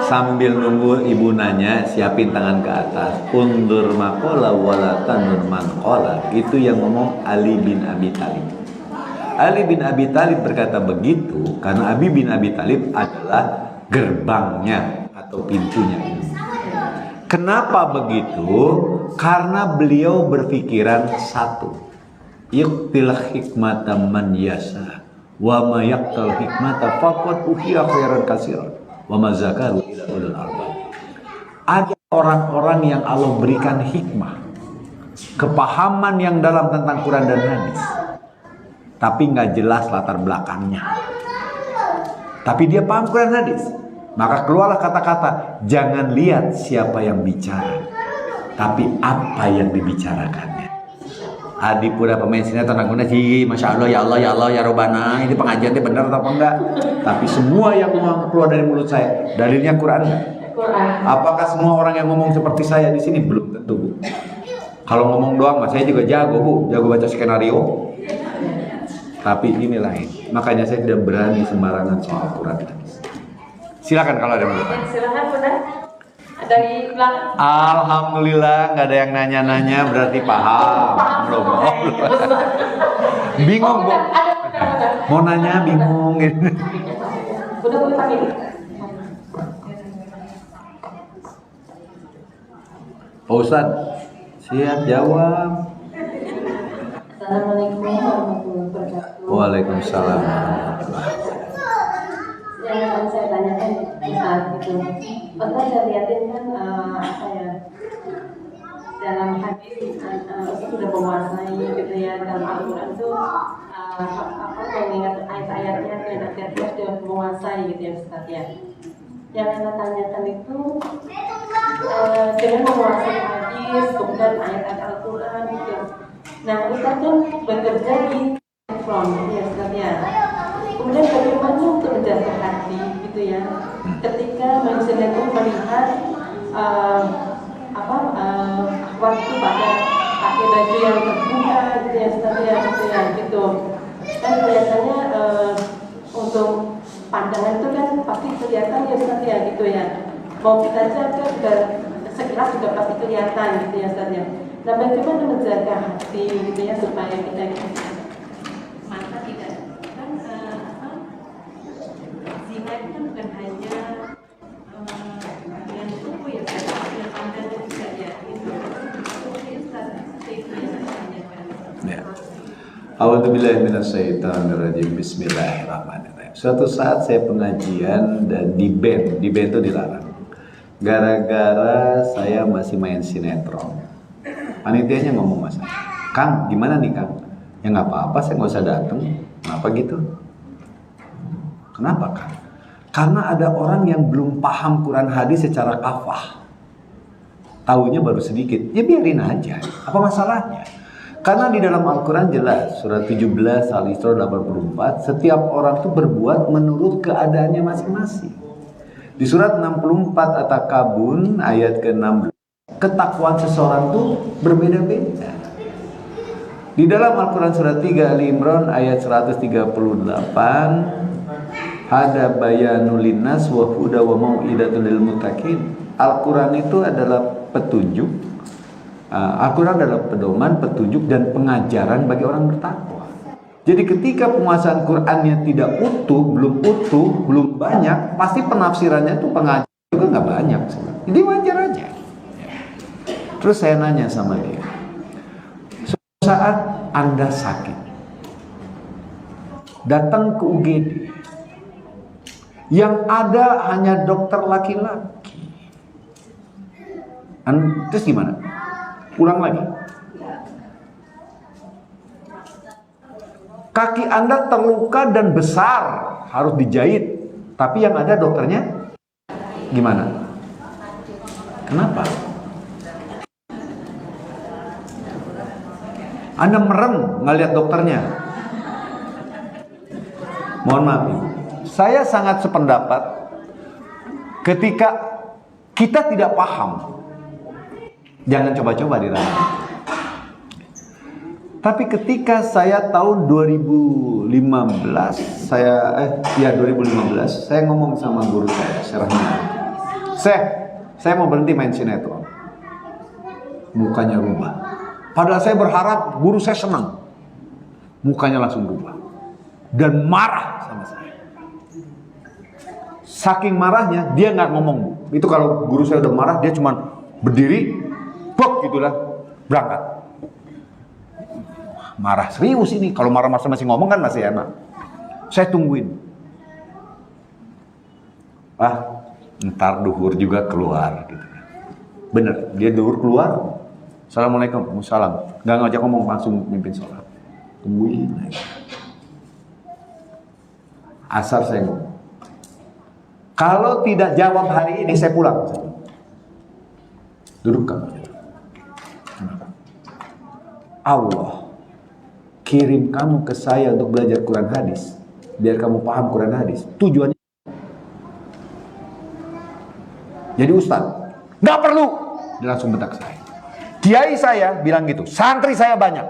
sambil nunggu ibu nanya, siapin tangan ke atas. Undur makola wala tanur mankola. Itu yang ngomong Ali bin Abi Thalib. Ali bin Abi Thalib berkata begitu karena Ali bin Abi Thalib adalah gerbangnya atau pintunya. Kenapa begitu? Karena beliau berpikiran satu. Yuqtil hikmata man yasa. Wa ma yaqtal hikmata faqad uhiya khairan katsiran wa ma zakaru ila ulul albab. Ada orang-orang yang Allah berikan hikmah, kepahaman yang dalam tentang Quran dan hadis, tapi nggak jelas latar belakangnya. Tapi dia paham Quran hadis, maka keluarlah kata-kata, jangan lihat siapa yang bicara, tapi apa yang dibicarakannya. Adipura pemain sinetron naguna sih, masya Allah, ya Allah, ya Allah, ya Robana. Ini pengajian itu benar atau enggak? Tapi semua yang keluar dari mulut saya, dalilnya Quran enggak? Quran. Apakah semua orang yang ngomong seperti saya di sini? Belum tentu, Bu. Kalau ngomong doang, mas saya juga jago bu, jago baca skenario. Tapi ini lain. Makanya saya tidak berani sembarangan soal Quran. Silakan kalau ada yang mau bertanya. Silakan Bunda. Dari belakang. Alhamdulillah nggak ada yang nanya-nanya, berarti paham. Belum. Oh, belum. Bingung bu. Mau nanya bingung. Bunda boleh panggil. Pak Ustadz, siap jawab. Assalamualaikum warahmatullahi wabarakatuh. Waalaikumsalam. Yang akan saya tanyakan saat itu, pernah saya lihatin kan apa ya, dalam hadis Ustaz sudah menguasai gitu ya, dalam Al-Quran itu apa mengingat ayat-ayatnya dan hati-hati sudah menguasai gitu ya Ustaz ya. Yang anda tanyakan itu dengan menguasai hadis kemudian ayat-ayat Al-Quran gitu. Nah Ustaz kan bekerja di front ya Ustaz ya. Kemudian bagaimana untuk menjaga hati gitu ya, ketika manusia itu melihat waktu pada pakai baju yang terbuka gitu ya Ustaz ya gitu. Kan kelihatannya untuk pandangan itu kan pasti kelihatan ya Ustaz ya gitu ya. Mau kita jaga juga sekilas juga pasti kelihatan gitu ya Ustaz ya. Nah bagaimana menjaga hati gitu ya supaya kita mata tidak kan zina itu kan bukan hanya dengan tubuh ya Ustaz, dengan pandangan juga ya gitu. Jadi Ustaz itu yang saya tanyakan. Ya. A'udzubillahi minasyaitonirrajim. Bismillahirrahmanirrahim. Suatu saat saya pengajian dan di band itu dilarang. Gara-gara saya masih main sinetron. Panitianya ngomong mas, Kang, gimana nih Kang? Ya nggak apa-apa, saya nggak usah datang. Kenapa gitu? Kenapa Kang? Karena ada orang yang belum paham Quran hadis secara kafah. Taunya baru sedikit. Ya biarin aja. Apa masalahnya? Karena di dalam Al-Quran jelas, surat 17 Al-Isra 84, setiap orang itu berbuat menurut keadaannya masing-masing. Di surat 64 At-Takabun ayat ke-16, ketakwaan seseorang itu berbeda-beda. Di dalam Al-Quran surat 3 Ali Imran ayat 138, hada bayanul linnas wa huda wa mau'idatul lil muttaqin. Al-Quran itu adalah petunjuk. Al-Quran adalah pedoman, petunjuk, dan pengajaran bagi orang bertakwa. Jadi ketika penguasaan Qurannya tidak utuh, belum banyak, pasti penafsirannya itu pengajaran juga nggak banyak. Jadi wajar aja. Terus saya nanya sama dia, suatu saat Anda sakit, datang ke UGD, yang ada hanya dokter laki-laki, terus gimana? Ulang lagi. Kaki Anda terluka dan besar, harus dijahit. Tapi yang ada dokternya gimana? Kenapa? Anda merem ngelihat dokternya. Mohon maaf, saya sangat sependapat ketika kita tidak paham. Jangan coba-coba dirasakan. Tapi ketika saya tahun 2015, saya ngomong sama guru saya, saya mau berhenti main sinetron. Mukanya rubah. Padahal saya berharap guru saya senang. Mukanya langsung rubah. Dan marah sama saya. Saking marahnya, dia nggak ngomong, Bu. Itu kalau guru saya udah marah, dia cuma berdiri, bok gitulah, berangkat. Marah serius ini. Kalau marah masih ngomong kan masih enak. Saya tungguin. Ntar duhur juga keluar gitu. Bener, dia duhur keluar. Assalamualaikum, waalaikumsalam. Gak ngajak ngomong, langsung mimpin sholat. Tungguin lagi. Asar saya ngomong, kalau tidak jawab hari ini saya pulang. Duduk kamu. Allah kirim kamu ke saya untuk belajar Quran hadis, biar kamu paham Quran hadis. Tujuannya jadi ustaz, nggak perlu. Dia langsung bentak saya. Kiai saya bilang gitu, santri saya banyak,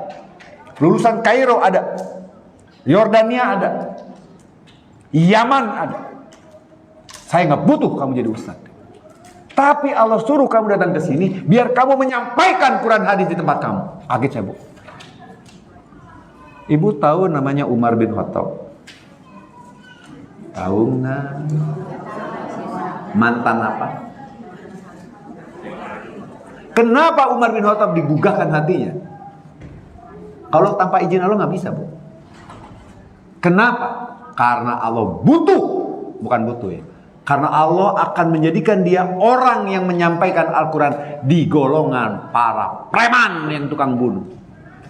lulusan Kairo ada, Yordania ada, Yaman ada. Saya nggak butuh kamu jadi ustaz. Tapi Allah suruh kamu datang ke sini biar kamu menyampaikan Quran hadis di tempat kamu. Kaget saya, Bu. Ibu tahu namanya Umar bin Khattab? Tahu nggak? Mantan apa? Kenapa Umar bin Khattab digugahkan hatinya? Kalau tanpa izin Allah nggak bisa, Bu. Kenapa? Karena Allah butuh, bukan butuh ya. Karena Allah akan menjadikan dia orang yang menyampaikan Al-Quran di golongan para preman yang tukang bunuh.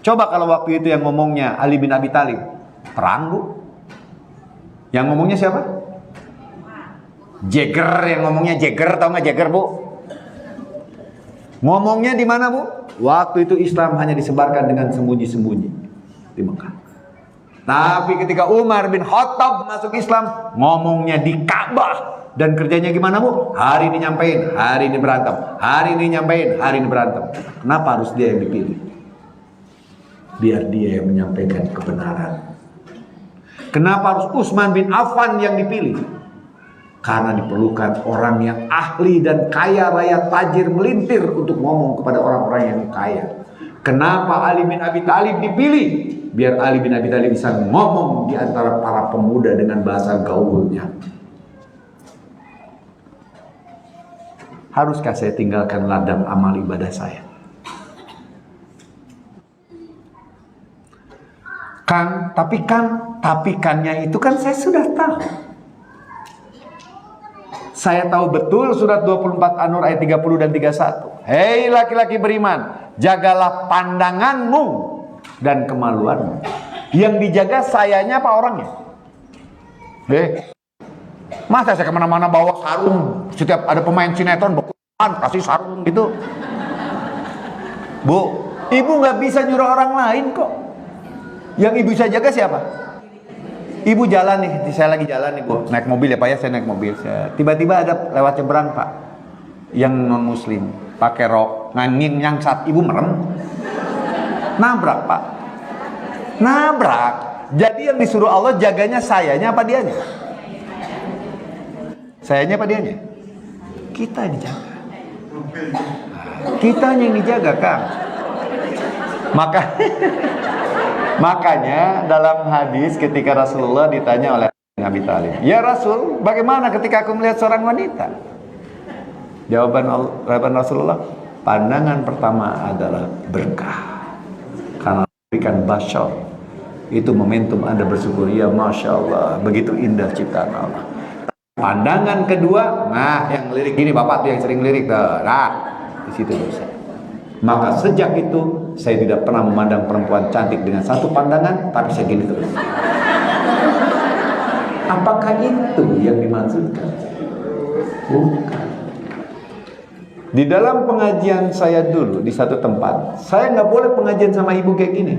Coba kalau waktu itu yang ngomongnya Ali bin Abi Thalib, perang, Bu. Yang ngomongnya siapa? Jagger, yang ngomongnya Jagger, tahu nggak Jagger, Bu? Ngomongnya di mana, Bu? Waktu itu Islam hanya disebarkan dengan sembunyi-sembunyi di Mekah. Tapi ketika Umar bin Khattab masuk Islam, ngomongnya di Ka'bah. Dan kerjanya gimana, Bu? Hari ini nyampein, hari ini berantem. Hari ini nyampein, hari ini berantem. Kenapa harus dia yang dipilih? Biar dia yang menyampaikan kebenaran. Kenapa harus Utsman bin Affan yang dipilih? Karena diperlukan orang yang ahli dan kaya raya tajir melintir untuk ngomong kepada orang-orang yang kaya. Kenapa Ali bin Abi Thalib dipilih? Biar Ali bin Abi Thalib bisa ngomong di antara para pemuda dengan bahasa gaulnya. Haruskah saya tinggalkan ladang amal ibadah saya? Kang, tapi kannya itu kan saya sudah tahu. Saya tahu betul surat 24 An-Nur ayat 30 dan 31. Hei laki-laki beriman, jagalah pandanganmu dan kemaluanmu. Yang dijaga sayanya apa orangnya? Masa saya kemana-mana bawa sarung, setiap ada pemain sinetron kasih sarung gitu? Bu, ibu nggak bisa nyuruh orang lain kok. Yang ibu bisa jaga siapa? Ibu jalan nih, saya lagi jalan nih, Bu, naik mobil ya Pak ya, saya naik mobil. Tiba-tiba ada lewat nyebrang Pak, yang non muslim, pakai rok, ngangin nyangsat, ibu merem, nabrak Pak, nabrak. Jadi yang disuruh Allah jaganya sayanya apa dianya? Sayanya apa dianya? Kita yang dijaga. Kitanya yang dijaga, Kang. Makanya dalam hadis ketika Rasulullah ditanya oleh Abi Thalib, "Ya Rasul, bagaimana ketika aku melihat seorang wanita?" Jawaban Rasulullah, pandangan pertama adalah berkah. Karena berikan basyar. Itu momentum Anda bersyukur, ya Masya Allah, begitu indah ciptaan Allah. Pandangan kedua, nah yang lirik gini, Bapak tuh yang sering lirik tuh. Nah, di situ dosa. Maka sejak itu saya tidak pernah memandang perempuan cantik dengan satu pandangan, tapi saya gini terus. Apakah itu yang dimaksudkan? Bukan. Di dalam pengajian saya dulu di satu tempat, saya nggak boleh pengajian sama ibu kayak gini.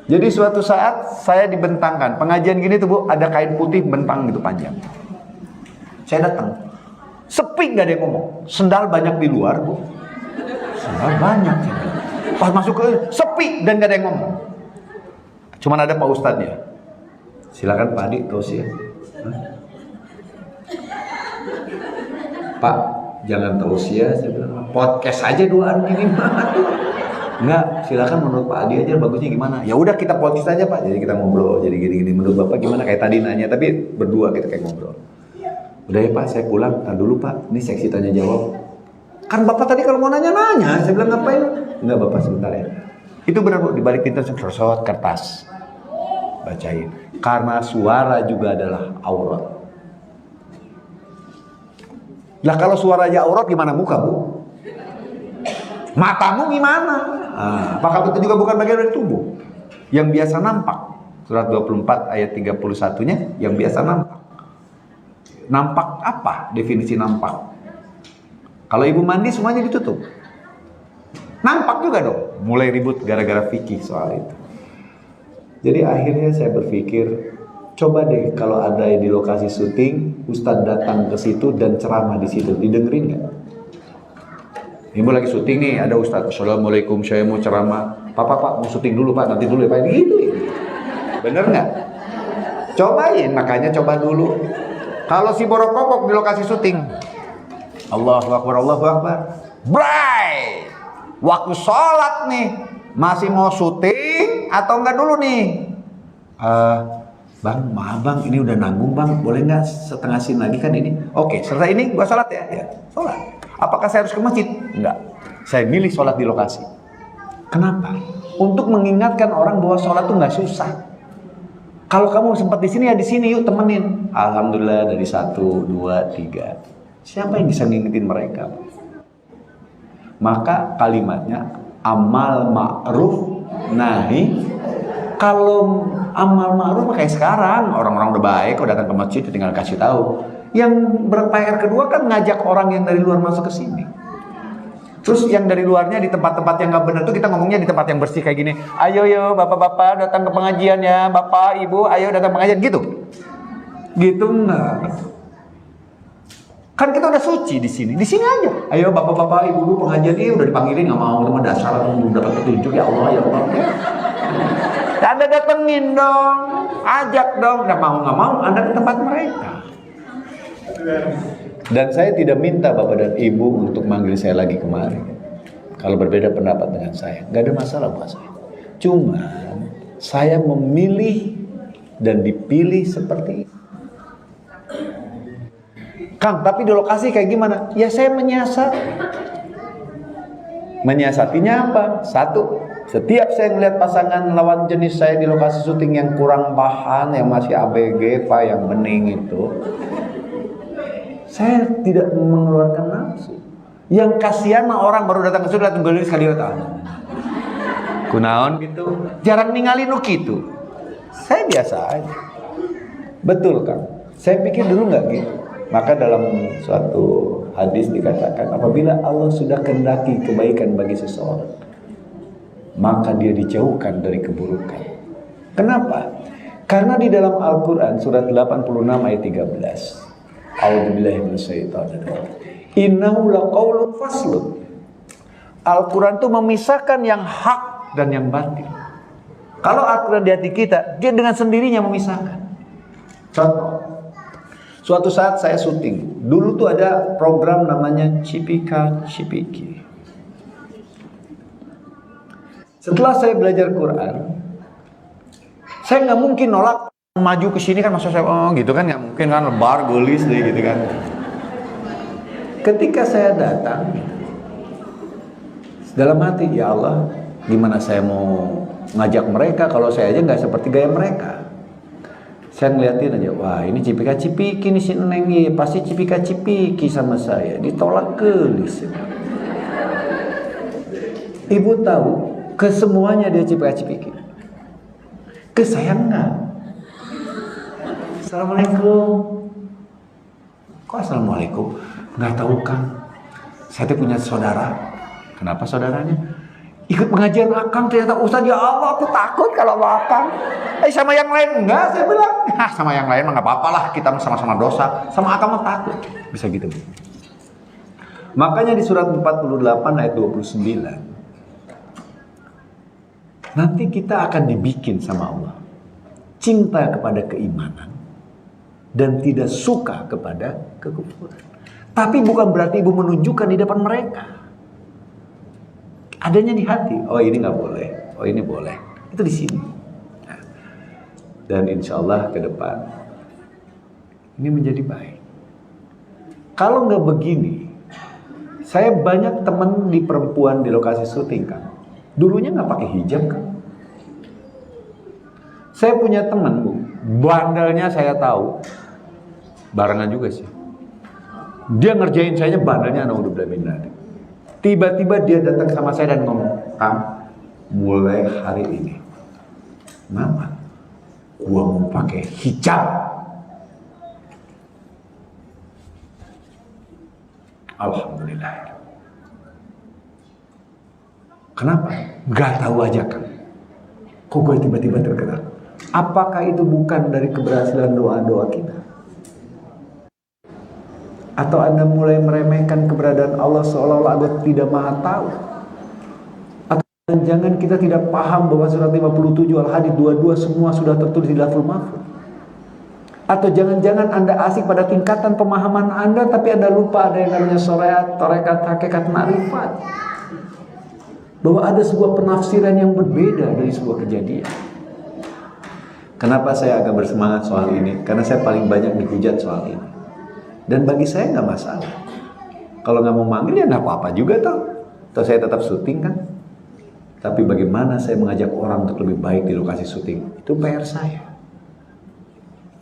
Jadi suatu saat saya dibentangkan pengajian gini tuh, Bu, ada kain putih bentang gitu panjang. Saya datang, sepi nggak ada yang ngomong, sendal banyak di luar, Bu. Sendal banyak. Pas masuk ke sepi dan nggak ada yang ngomong. Cuman ada Pak Ustadznya. Silakan Pak Adi, terus ya. Pak, jangan tausiah, saya bilang, podcast aja duaan gini. Enggak, silakan menurut Pak Adi aja bagusnya gimana. Ya udah kita podcast aja Pak. Jadi kita ngobrol, jadi gini-gini. Menurut Bapak gimana? Kayak tadi nanya, tapi berdua kita kayak ngobrol. Udah ya Pak, saya pulang. Tar dulu Pak, ini seksi tanya jawab. Kan Bapak tadi kalau mau nanya-nanya, saya bilang ngapain? Enggak Bapak, sebentar ya. Itu benar Bu, dibalik pintu serosot kertas. Bacain. Karena suara juga adalah aurat. Lah kalau suaranya aurat gimana muka, Bu? Matamu gimana? Apakah itu juga bukan bagian dari tubuh? Yang biasa nampak. Surat 24 ayat 31-nya yang biasa nampak. Nampak apa? Definisi nampak. Kalau ibu mandi semuanya ditutup. Nampak juga dong. Mulai ribut gara-gara fikih soal itu. Jadi akhirnya saya berpikir, coba deh kalau ada di lokasi syuting, Ustadz datang ke situ dan ceramah di situ, didengerin nggak? Ibu lagi syuting nih, ada Ustadz, Assalamualaikum, saya mau ceramah. Pak, mau syuting dulu Pak, nanti dulu ya Pak. Gitu ya. Bener nggak? Cobain, makanya coba dulu. Kalau si borokokok di lokasi syuting, Allahu Akbar. Bray! Waktu sholat nih, masih mau syuting atau enggak dulu nih? Bang, maaf bang, ini udah nanggung bang, boleh nggak setengah scene lagi kan ini? Oke, setelah ini gua sholat ya? Ya, sholat. Apakah saya harus ke masjid? Enggak. Saya milih sholat di lokasi. Kenapa? Untuk mengingatkan orang bahwa sholat tuh nggak susah. Kalau kamu sempat di sini ya di sini, yuk temenin. Alhamdulillah dari 1, 2, 3. Siapa yang bisa ngingetin mereka? Maka kalimatnya amal ma'ruf nahi. Kalau amal ma'ruf kayak sekarang, orang-orang udah baik, kalau datang ke masjid tinggal kasih tahu. Yang PR kedua kan ngajak orang yang dari luar masuk ke sini. Terus yang dari luarnya di tempat-tempat yang nggak benar tuh kita ngomongnya di tempat yang bersih kayak gini. Ayo yo bapak-bapak datang ke pengajian ya, bapak ibu ayo datang pengajian gitu. Gitu enggak. Kan kita udah suci di sini aja. Ayo bapak-bapak, ibu-ibu pengajian ini udah dipanggilin nggak mau, cuma dasar belum dapat petunjuk ya Allah ya Allah. Anda datengin dong, ajak dong, nggak mau Anda ke tempat mereka. Dan saya tidak minta bapak dan ibu untuk manggil saya lagi kemari. Kalau berbeda pendapat dengan saya, nggak ada masalah buat saya. Cuma saya memilih dan dipilih seperti itu. Kang, tapi di lokasi kayak gimana? Ya saya menyiasat. Menyiasatinya apa? Satu, setiap saya melihat pasangan lawan jenis saya di lokasi syuting yang kurang bahan, yang masih ABG, Pak, yang bening itu, saya tidak mengeluarkan nafsu. Yang kasihan mah orang baru datang ke syuting tunggu sekali datang. Kunaon gitu. Jarang ninggalin lu gitu. Saya biasa aja. Betul, Kang. Saya pikir dulu nggak gitu. Maka dalam suatu hadis dikatakan apabila Allah sudah kehendaki kebaikan bagi seseorang, maka dia dijauhkan dari keburukan. Kenapa? Karena di dalam Al-Quran surat 86 ayat 13, A'udzubillahi minasyaitonir rajim. Innahu laqaulun faslun. Al-Quran itu memisahkan yang hak dan yang batil. Kalau Al-Quran di hati kita, dia dengan sendirinya memisahkan. Contoh, suatu saat saya syuting. Dulu tuh ada program namanya Cipika Cipiki. Setelah saya belajar Quran, saya nggak mungkin nolak maju ke sini kan, maksud saya gitu kan, nggak mungkin kan, lebar gelis deh gitu kan. Ketika saya datang, dalam hati, ya Allah, gimana saya mau ngajak mereka kalau saya aja nggak seperti gaya mereka. Saya ngeliatin aja, wah ini Cipika Cipiki nih si Neng, pasti Cipika Cipiki sama saya, ditolak gelis. Ibu tahu, ke semuanya dia Cipika Cipiki. Ke saya enggak. Assalamualaikum. Kok assalamualaikum? Nggak tahu Kang. Saya punya saudara. Kenapa saudaranya? Ikut pengajian Akang, ternyata Ustaz, ya Allah aku takut kalau sama Akang. Sama yang lain enggak, saya bilang. Sama yang lain mah nggak apa-apa lah, kita sama-sama dosa. Sama Akang mah takut. Bisa gitu. Makanya di surat 48 ayat 29, nanti kita akan dibikin sama Allah cinta kepada keimanan dan tidak suka kepada kekufuran. Tapi bukan berarti ibu menunjukkan di depan mereka. Adanya di hati. Oh ini nggak boleh. Oh ini boleh. Itu di sini. Nah, dan insya Allah ke depan ini menjadi baik. Kalau nggak begini, saya banyak teman di perempuan di lokasi syuting kan. Dulunya nggak pakai hijab kan. Saya punya teman bu, bandelnya saya tahu, barengan juga sih. Dia ngerjain saya bandelnya naudzubillah min dzalik. Tiba-tiba dia datang sama saya dan ngomong, Kang, mulai hari ini, Mama, gua mau pakai hijab. Alhamdulillah. Kenapa? Gak tahu aja kan. Kok gue tiba-tiba tergerak? Apakah itu bukan dari keberhasilan doa-doa kita? Atau Anda mulai meremehkan keberadaan Allah seolah-olah Anda tidak maha tahu? Atau jangan kita tidak paham bahwa surat 57 Al-Hadid 22 semua sudah tertulis di Lauhul Mahfuz? Atau jangan-jangan Anda asik pada tingkatan pemahaman Anda, tapi Anda lupa ada yang namanya syariat, tarekat, hakikat, ma'rifat. Bahwa ada sebuah penafsiran yang berbeda dari sebuah kejadian. Kenapa saya agak bersemangat soal ini? Karena saya paling banyak dihujat soal ini. Dan bagi saya nggak masalah. Kalau nggak mau manggil ya nggak apa-apa juga toh. Toh saya tetap syuting kan. Tapi bagaimana saya mengajak orang untuk lebih baik di lokasi syuting? Itu PR saya.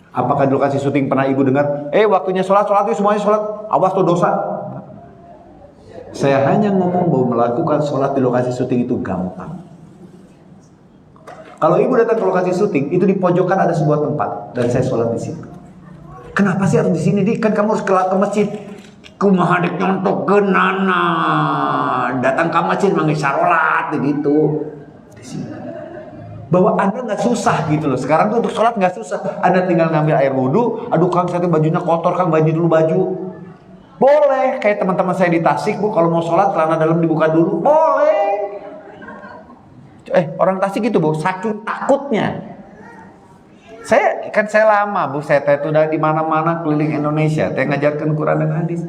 Apakah di lokasi syuting pernah ibu dengar, waktunya sholat itu semuanya sholat, awas tuh dosa? Saya hanya ngomong bahwa melakukan sholat di lokasi syuting itu gampang. Kalau ibu datang ke lokasi syuting, itu di pojokan ada sebuah tempat dan saya sholat di situ. Kenapa sih harus di sini? Kan kamu harus ke masjid. Kumaha dek nyontok genana, datang ke masjid manggil sholat gitu. Di sini. Bahwa Anda nggak susah gitu loh. Sekarang tuh untuk sholat nggak susah. Anda tinggal ngambil air wudhu. Aduh Kang, saya bajunya kotor, Kang, ganti dulu baju. Boleh. Kayak teman-teman saya di Tasik, Bu, kalau mau sholat celana dalam dibuka dulu. Boleh. Orang Tasik gitu, Bu, saking takutnya. Saya lama, Bu, saya udah di mana-mana keliling Indonesia. Saya ngajarkan Quran dan hadis.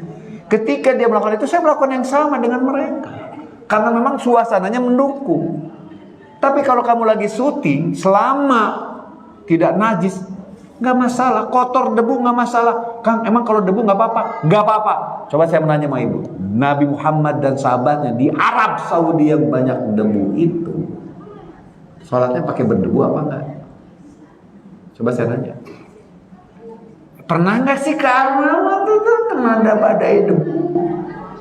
Ketika dia melakukan itu, saya melakukan yang sama dengan mereka. Karena memang suasananya mendukung. Tapi kalau kamu lagi syuting, selama tidak najis, nggak masalah. Kotor, debu nggak masalah. Kang, emang kalau debu nggak apa-apa? Nggak apa-apa. Coba saya menanya sama ibu. Nabi Muhammad dan sahabatnya di Arab Saudi yang banyak debu itu, sholatnya pakai berdebu apa enggak? Coba saya tanya. Pernah nggak sih kamu waktu itu kena badai debu?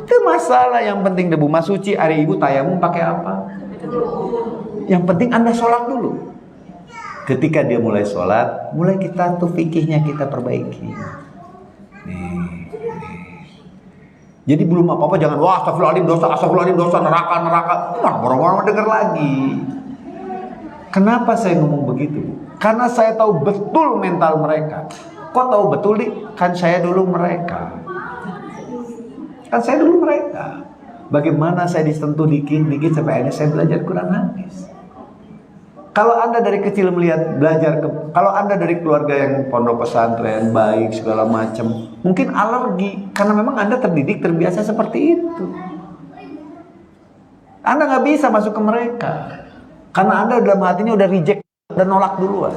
Itu masalah. Yang penting debu. Mas Suci, hari ibu tayamum pakai apa? Yang penting Anda sholat dulu. Ketika dia mulai sholat, mulai kita tuh fikihnya kita perbaiki. Nih. Jadi belum apa-apa jangan, wah astagfirullahaladzim dosa, neraka. Orang-orang dengar lagi. Kenapa saya ngomong begitu? Karena saya tahu betul mental mereka. Kok tahu betul, Dik? Kan saya dulu mereka. Bagaimana saya disentuh dikit-dikit sampai akhirnya saya belajar Quran hadis. Kalau Anda dari kecil melihat kalau Anda dari keluarga yang pondok pesantren baik segala macam, mungkin alergi karena memang Anda terdidik terbiasa seperti itu. Anda nggak bisa masuk ke mereka karena Anda dalam hatinya udah reject dan nolak duluan.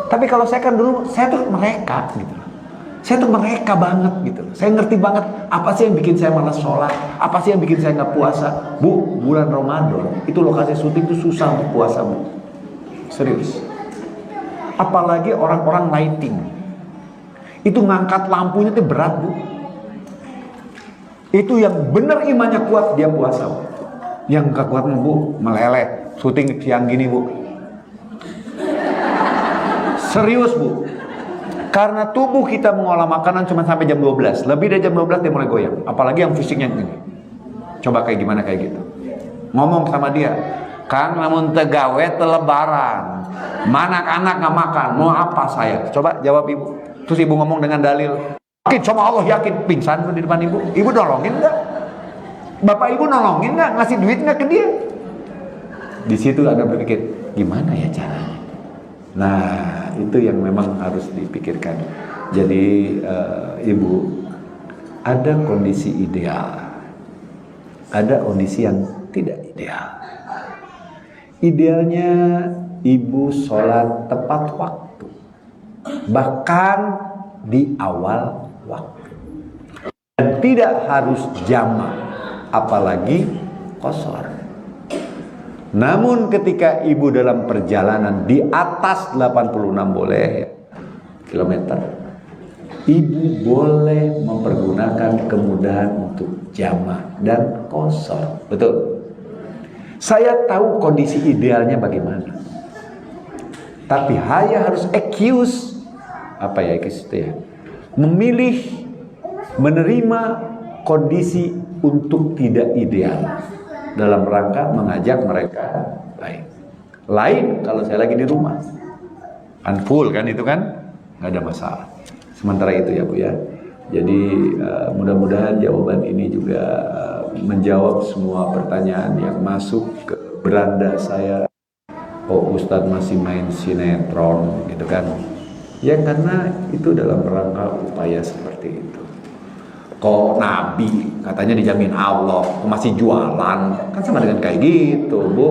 Tapi kalau saya kan dulu saya tuh mereka gitu. Saya tuh mereka banget gitu. Saya ngerti banget apa sih yang bikin saya malas sholat, apa sih yang bikin saya nggak puasa. Bu, bulan Ramadan itu lokasi syuting itu susah untuk puasa, Bu. Serius. Apalagi orang-orang lighting. Itu ngangkat lampunya tuh berat, Bu. Itu yang benar imannya kuat dia puasa, Bu. Yang nggak kuat, Bu, meleleh. Syuting siang gini, Bu. Serius, Bu. Karena tubuh kita mengolah makanan cuma sampai jam 12. Lebih dari jam 12 dia mulai goyang. Apalagi yang fisiknya gini. Coba kayak gimana kayak gitu. Ngomong sama dia, Kang, namun tegawe telebaran. Mana anak nggak makan, mau apa saya? Coba jawab ibu. Terus ibu ngomong dengan dalil. Yakin sama Allah, yakin. Pingsan di depan ibu. Ibu nolongin nggak? Bapak ibu nolongin nggak? Ngasih duit nggak ke dia? Di situ Anda berpikir, gimana ya caranya? Nah, itu yang memang harus dipikirkan. Jadi, ibu, ada kondisi ideal, ada kondisi yang tidak ideal. Idealnya ibu sholat tepat waktu, bahkan di awal waktu, dan tidak harus jamak, apalagi qashar. Namun ketika ibu dalam perjalanan di atas 86 boleh kilometer, ibu boleh mempergunakan kemudahan untuk jamak dan qashar. Betul. Saya tahu kondisi idealnya bagaimana. Tapi saya harus excuse itu ya. Memilih menerima kondisi untuk tidak ideal. Dalam rangka mengajak mereka baik. Lain kalau saya lagi di rumah, kan full kan itu kan, nggak ada masalah. Sementara itu ya Bu ya, Jadi mudah-mudahan jawaban ini juga menjawab semua pertanyaan yang masuk ke beranda saya. Oh, Ustadz masih main sinetron gitu kan. Ya karena itu dalam rangka upaya seperti itu. Kok Nabi katanya dijamin Allah, kok masih jualan? Kan sama dengan kayak gitu, Bu.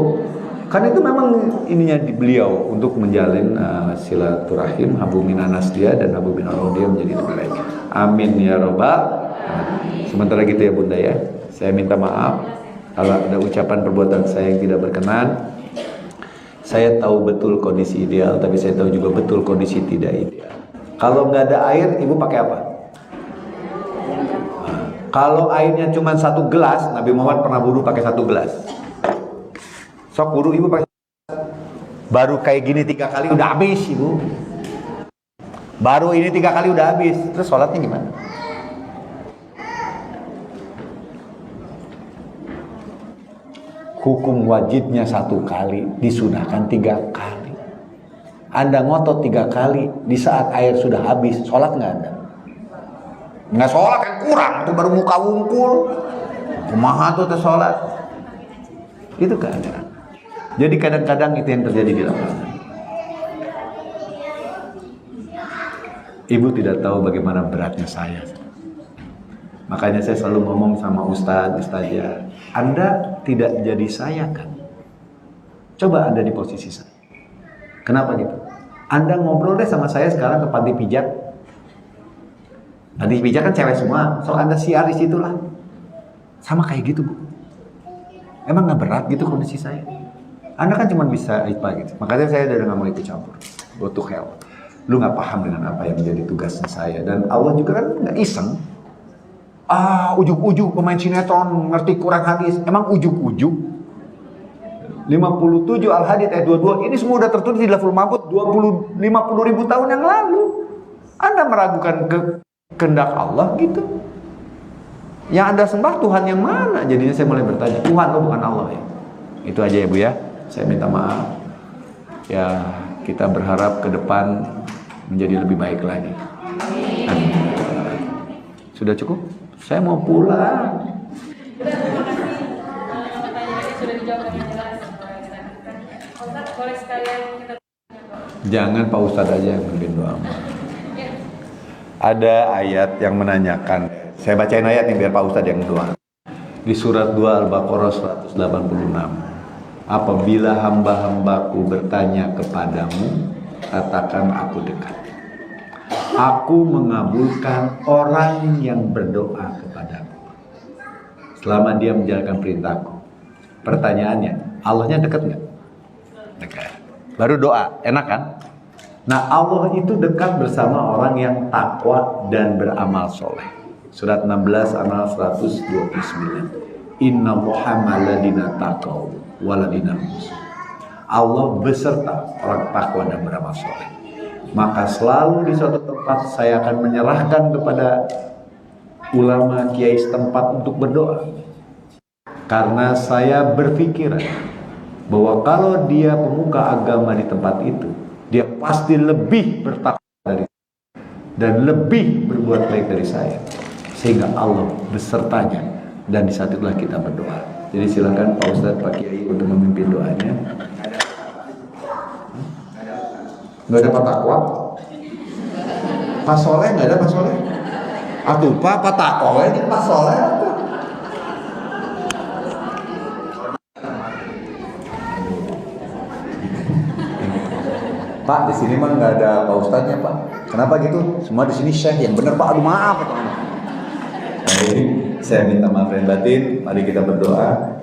Kan itu memang ininya di beliau untuk menjalin silaturahim, habu minanas dia dan habu minallah dia menjadi lebih baik. Amin ya robbal. Sementara gitu ya Bunda ya. Saya minta maaf kalau ada ucapan perbuatan saya yang tidak berkenan. Saya tahu betul kondisi ideal, tapi saya tahu juga betul kondisi tidak ideal. Kalau nggak ada air, ibu pakai apa? Kalau airnya cuma 1 gelas, Nabi Muhammad pernah wudu pakai 1 gelas. Sok wudu ibu pakai. Baru kayak gini 3 kali udah habis ibu. Baru ini 3 kali udah habis. Terus sholatnya gimana? Hukum wajibnya 1 kali, disunahkan 3 kali. Anda ngotot 3 kali, di saat air sudah habis, sholat nggak Anda? Nggak sholat kan kurang, itu baru muka wungkul. Kumaha tuh sholat. Itu keadaan. Jadi kadang-kadang itu yang terjadi di lapangan. Ibu tidak tahu bagaimana beratnya saya. Makanya saya selalu ngomong sama ustazah, Anda tidak jadi saya kan? Coba Anda di posisi saya. Kenapa gitu? Anda ngobrol deh sama saya sekarang ke panti pijat. Panti pijat kan cewek semua, so Anda siar di situ lah. Sama kayak gitu Bu. Emang nggak berat gitu kondisi saya? Anda kan cuma bisa IPA gitu. Makanya saya udah nggak mau ikut campur. Go to hell. Lu nggak paham dengan apa yang menjadi tugasnya saya. Dan Allah juga kan nggak iseng. Ujuk-ujuk pemain sinetron ngerti Quran hadis. Emang ujuk-ujuk? 57 Al-Hadid ayat 22 ini semua udah tertulis di Lauhul Mahfuz 50 ribu tahun yang lalu. Anda meragukan kehendak Allah gitu. Yang Anda sembah Tuhan yang mana? Jadinya saya mulai bertanya, Tuhan lo bukan Allah ya? Itu aja ya Bu ya. Saya minta maaf. Ya, kita berharap ke depan menjadi lebih baik lagi. Amin. Sudah cukup? Saya mau pulang. Jangan Pak Ustadz aja yang memimpin doa. Ada ayat yang menanyakan. Saya bacain ayat nih biar Pak Ustadz yang doa. Di surat 2 Al-Baqarah 186. Apabila hamba-hambaku bertanya kepadamu, katakan aku dekat. Aku mengabulkan orang yang berdoa kepadaku selama dia menjalankan perintahku. Pertanyaannya, Allahnya dekat nggak? Dekat. Baru doa, enak kan? Nah Allah itu dekat bersama orang yang takwa dan beramal soleh. Surat 16 An-Nahl 129. Inna Muhammadina taqaw waladina mus. Allah beserta orang takwa dan beramal soleh. Maka selalu di suatu tempat saya akan menyerahkan kepada ulama kiai setempat untuk berdoa. Karena saya berpikiran bahwa kalau dia pemuka agama di tempat itu, dia pasti lebih bertakwa dari saya dan lebih berbuat baik dari saya. Sehingga Allah besertanya dan di saat itulah kita berdoa. Jadi silakan Pak Ustadz, Pak Kiai untuk memimpin doanya. Nggak ada Pak Takwa? Pak Soleh nggak ada Pak Soleh? Atuh Pak Takwa ini Pak Soleh. Pak di sini mah nggak ada Pak Ustadznya Pak. Kenapa gitu? Semua di sini Syekh yang benar Pak. Aduh maaf. Jadi saya minta maaf dan batin. Mari kita berdoa,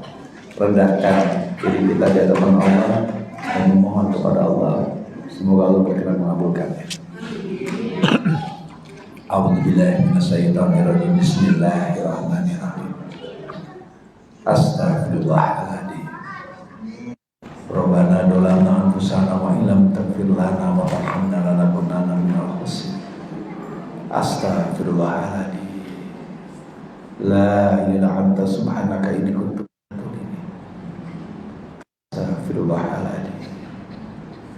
rendahkan diri kita di hadapan Allah dan memohon kepada Allah. Semoga Allah berkenan mengabulkannya. A'udzubillahi minasyaitonirrajim. Bismillahirrahmanirrahim. Astaghfirullahaladzim. Rabbana dolamna anfusana wa illam taghfir lana wa tarhamna lanakunanna minal khasirin. Astaghfirullahaladzim. La ilaha illa anta subhanaka inni kuntu minadh dhalimin. Astaghfirullahaladzim.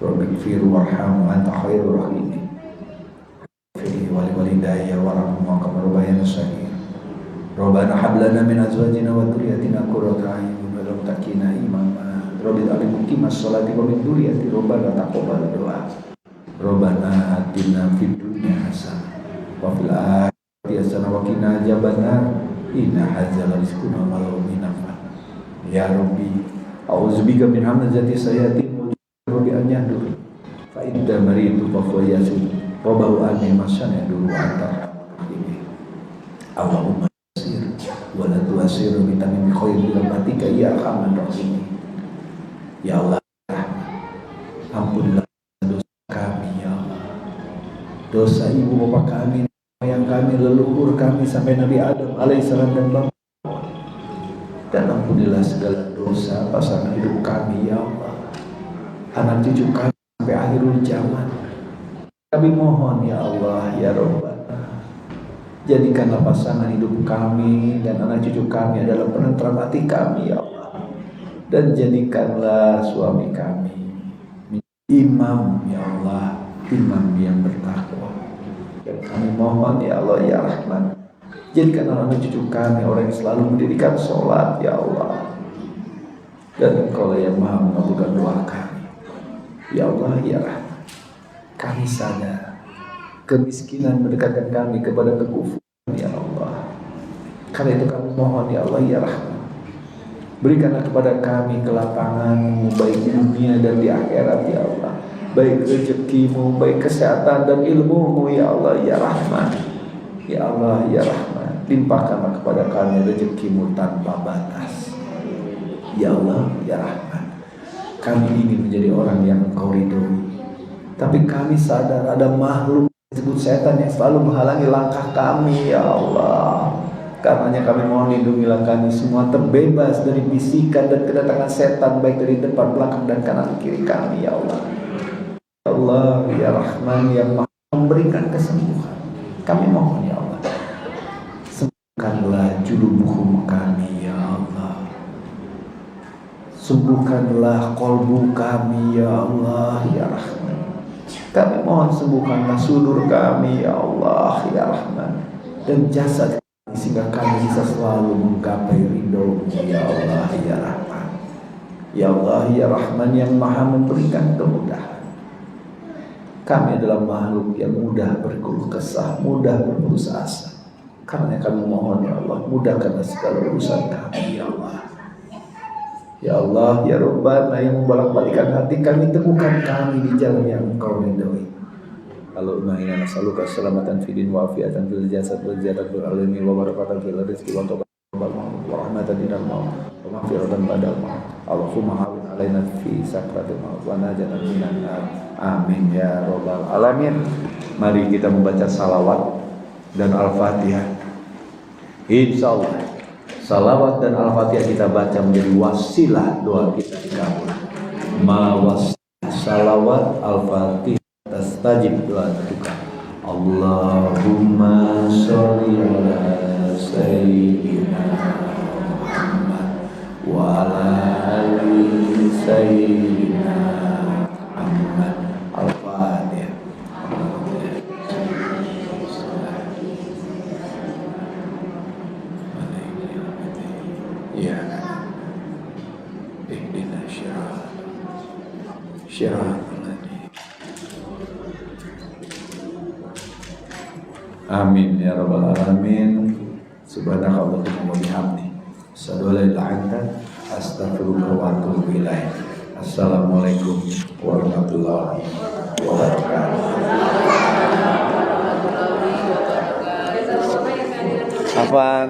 Rabbighfir warham anta khairur rahimin. Fili wali walidayya warhamhuma kama Rabbana hab lana min azwajina wa dhurriyyatina qurrata a'yun warzuqna imama. Rabbana alimna sholati wa min dhurriyyati Rabbana taqabbal doa. Rabbana atina fid dunya hasanah wa fil akhirati hasanah wa qina adzabannar. Inna hadzal rizquna malau minafah. Ya Rabbi, a'udzubika min hamazati sayatin wa Rabbi an yahdur. Fa idza maritu fa huwa yasud. Rabbahu anni masana dulu antar ini. Allahumma sir wa la tu'sir bi tamim khairi rahmatika ya arhamar rahimin. Ya Allah, ampunilah dosa kami ya Allah. Dosa ibu bapak kami, yang kami, leluhur kami sampai Nabi Adam alaihissalam dan bapak. Dan ampunilah segala dosa pasangan hidup kami ya Allah, anak cucu kami sampai akhirul zaman. Kami mohon ya Allah ya Rabbana, jadikanlah pasangan hidup kami dan anak cucu kami adalah penentram hati kami ya Allah. Dan jadikanlah suami kami imam ya Allah, imam yang bertakwa. Dan kami mohon ya Allah ya Rahman, jadikan anak cucu kami orang yang selalu mendirikan sholat ya Allah. Dan Engkau yang maha mengabulkan doa kami ya Allah ya Rahman. Kami sadar kemiskinan mendekatkan kami kepada kekufuran ya Allah. Karena itu kami mohon ya Allah ya Rahman, berikanlah kepada kami kelapangan-Mu baik di dunia dan di akhirat ya Allah. Baik rezekimu, baik kesehatan dan ilmumu ya Allah ya Rahman. Ya Allah ya Rahman, limpahkanlah kepada kami rezekimu tanpa batas ya Allah ya Rahman. Kami ingin menjadi orang yang Engkau ridhoi, tapi kami sadar ada makhluk disebut setan yang selalu menghalangi langkah kami ya Allah. Karenanya kami mohon lindungilah kami semua terbebas dari bisikan dan kedatangan setan, baik dari depan, belakang dan kanan kiri kami ya Allah. Allah ya Rahman yang maha memberikan kesembuhan, kami mohon ya Allah, sembuhkanlah julubuhum kami ya Allah, sembuhkanlah kolbu kami ya Allah ya Rahman. Kami mohon sembuhkanlah sudur kami ya Allah ya Rahman, dan jasad kami sehingga kami bisa selalu menggapai ridho-Mu ya Allah ya Rahman. Ya Allah ya Rahman yang maha memberikan kemudahan. Kami adalah makhluk yang mudah berkeluh kesah, mudah berputus asa. Karena kami mohon ya Allah, mudahkanlah segala urusan kami ya Allah. Ya Allah ya Rabbana yang membolak-balikan hati kami, temukan kami di jalan yang Engkau ridhoi. Allahumma inna nas'aluka salamatan fid din wa afiatan fil jasad wa ziyadatan fil ilmi wa barakatan fil rizqi wa tawbatan wa rahmatan minal maut wa maghfiratan ba'dal maut. Allahumma hawwin alaina fi sakratil maut wa najatan minan nar. Amin ya Rabbal Alamin. Mari kita membaca salawat dan Al-Fatihah. Insyaallah salawat dan Al-Fatihah kita baca menjadi wasilah doa kita dikabul. Salawat Al-Fatihah tastajib doa kita. Allahumma sholli ala sayyidina Muhammad wa ala ali sayyidina Muhammad. Al-Fatihah. Ya ihdina syiratal ladzina. Amin ya Rabbal Alamin. Subhanakallahumma wa bihamdik, asyhadu an la ilaha illa anta, astaghfiruka wa atubu ilaik. Assalamualaikum warahmatullahi wabarakatuh. Apaan?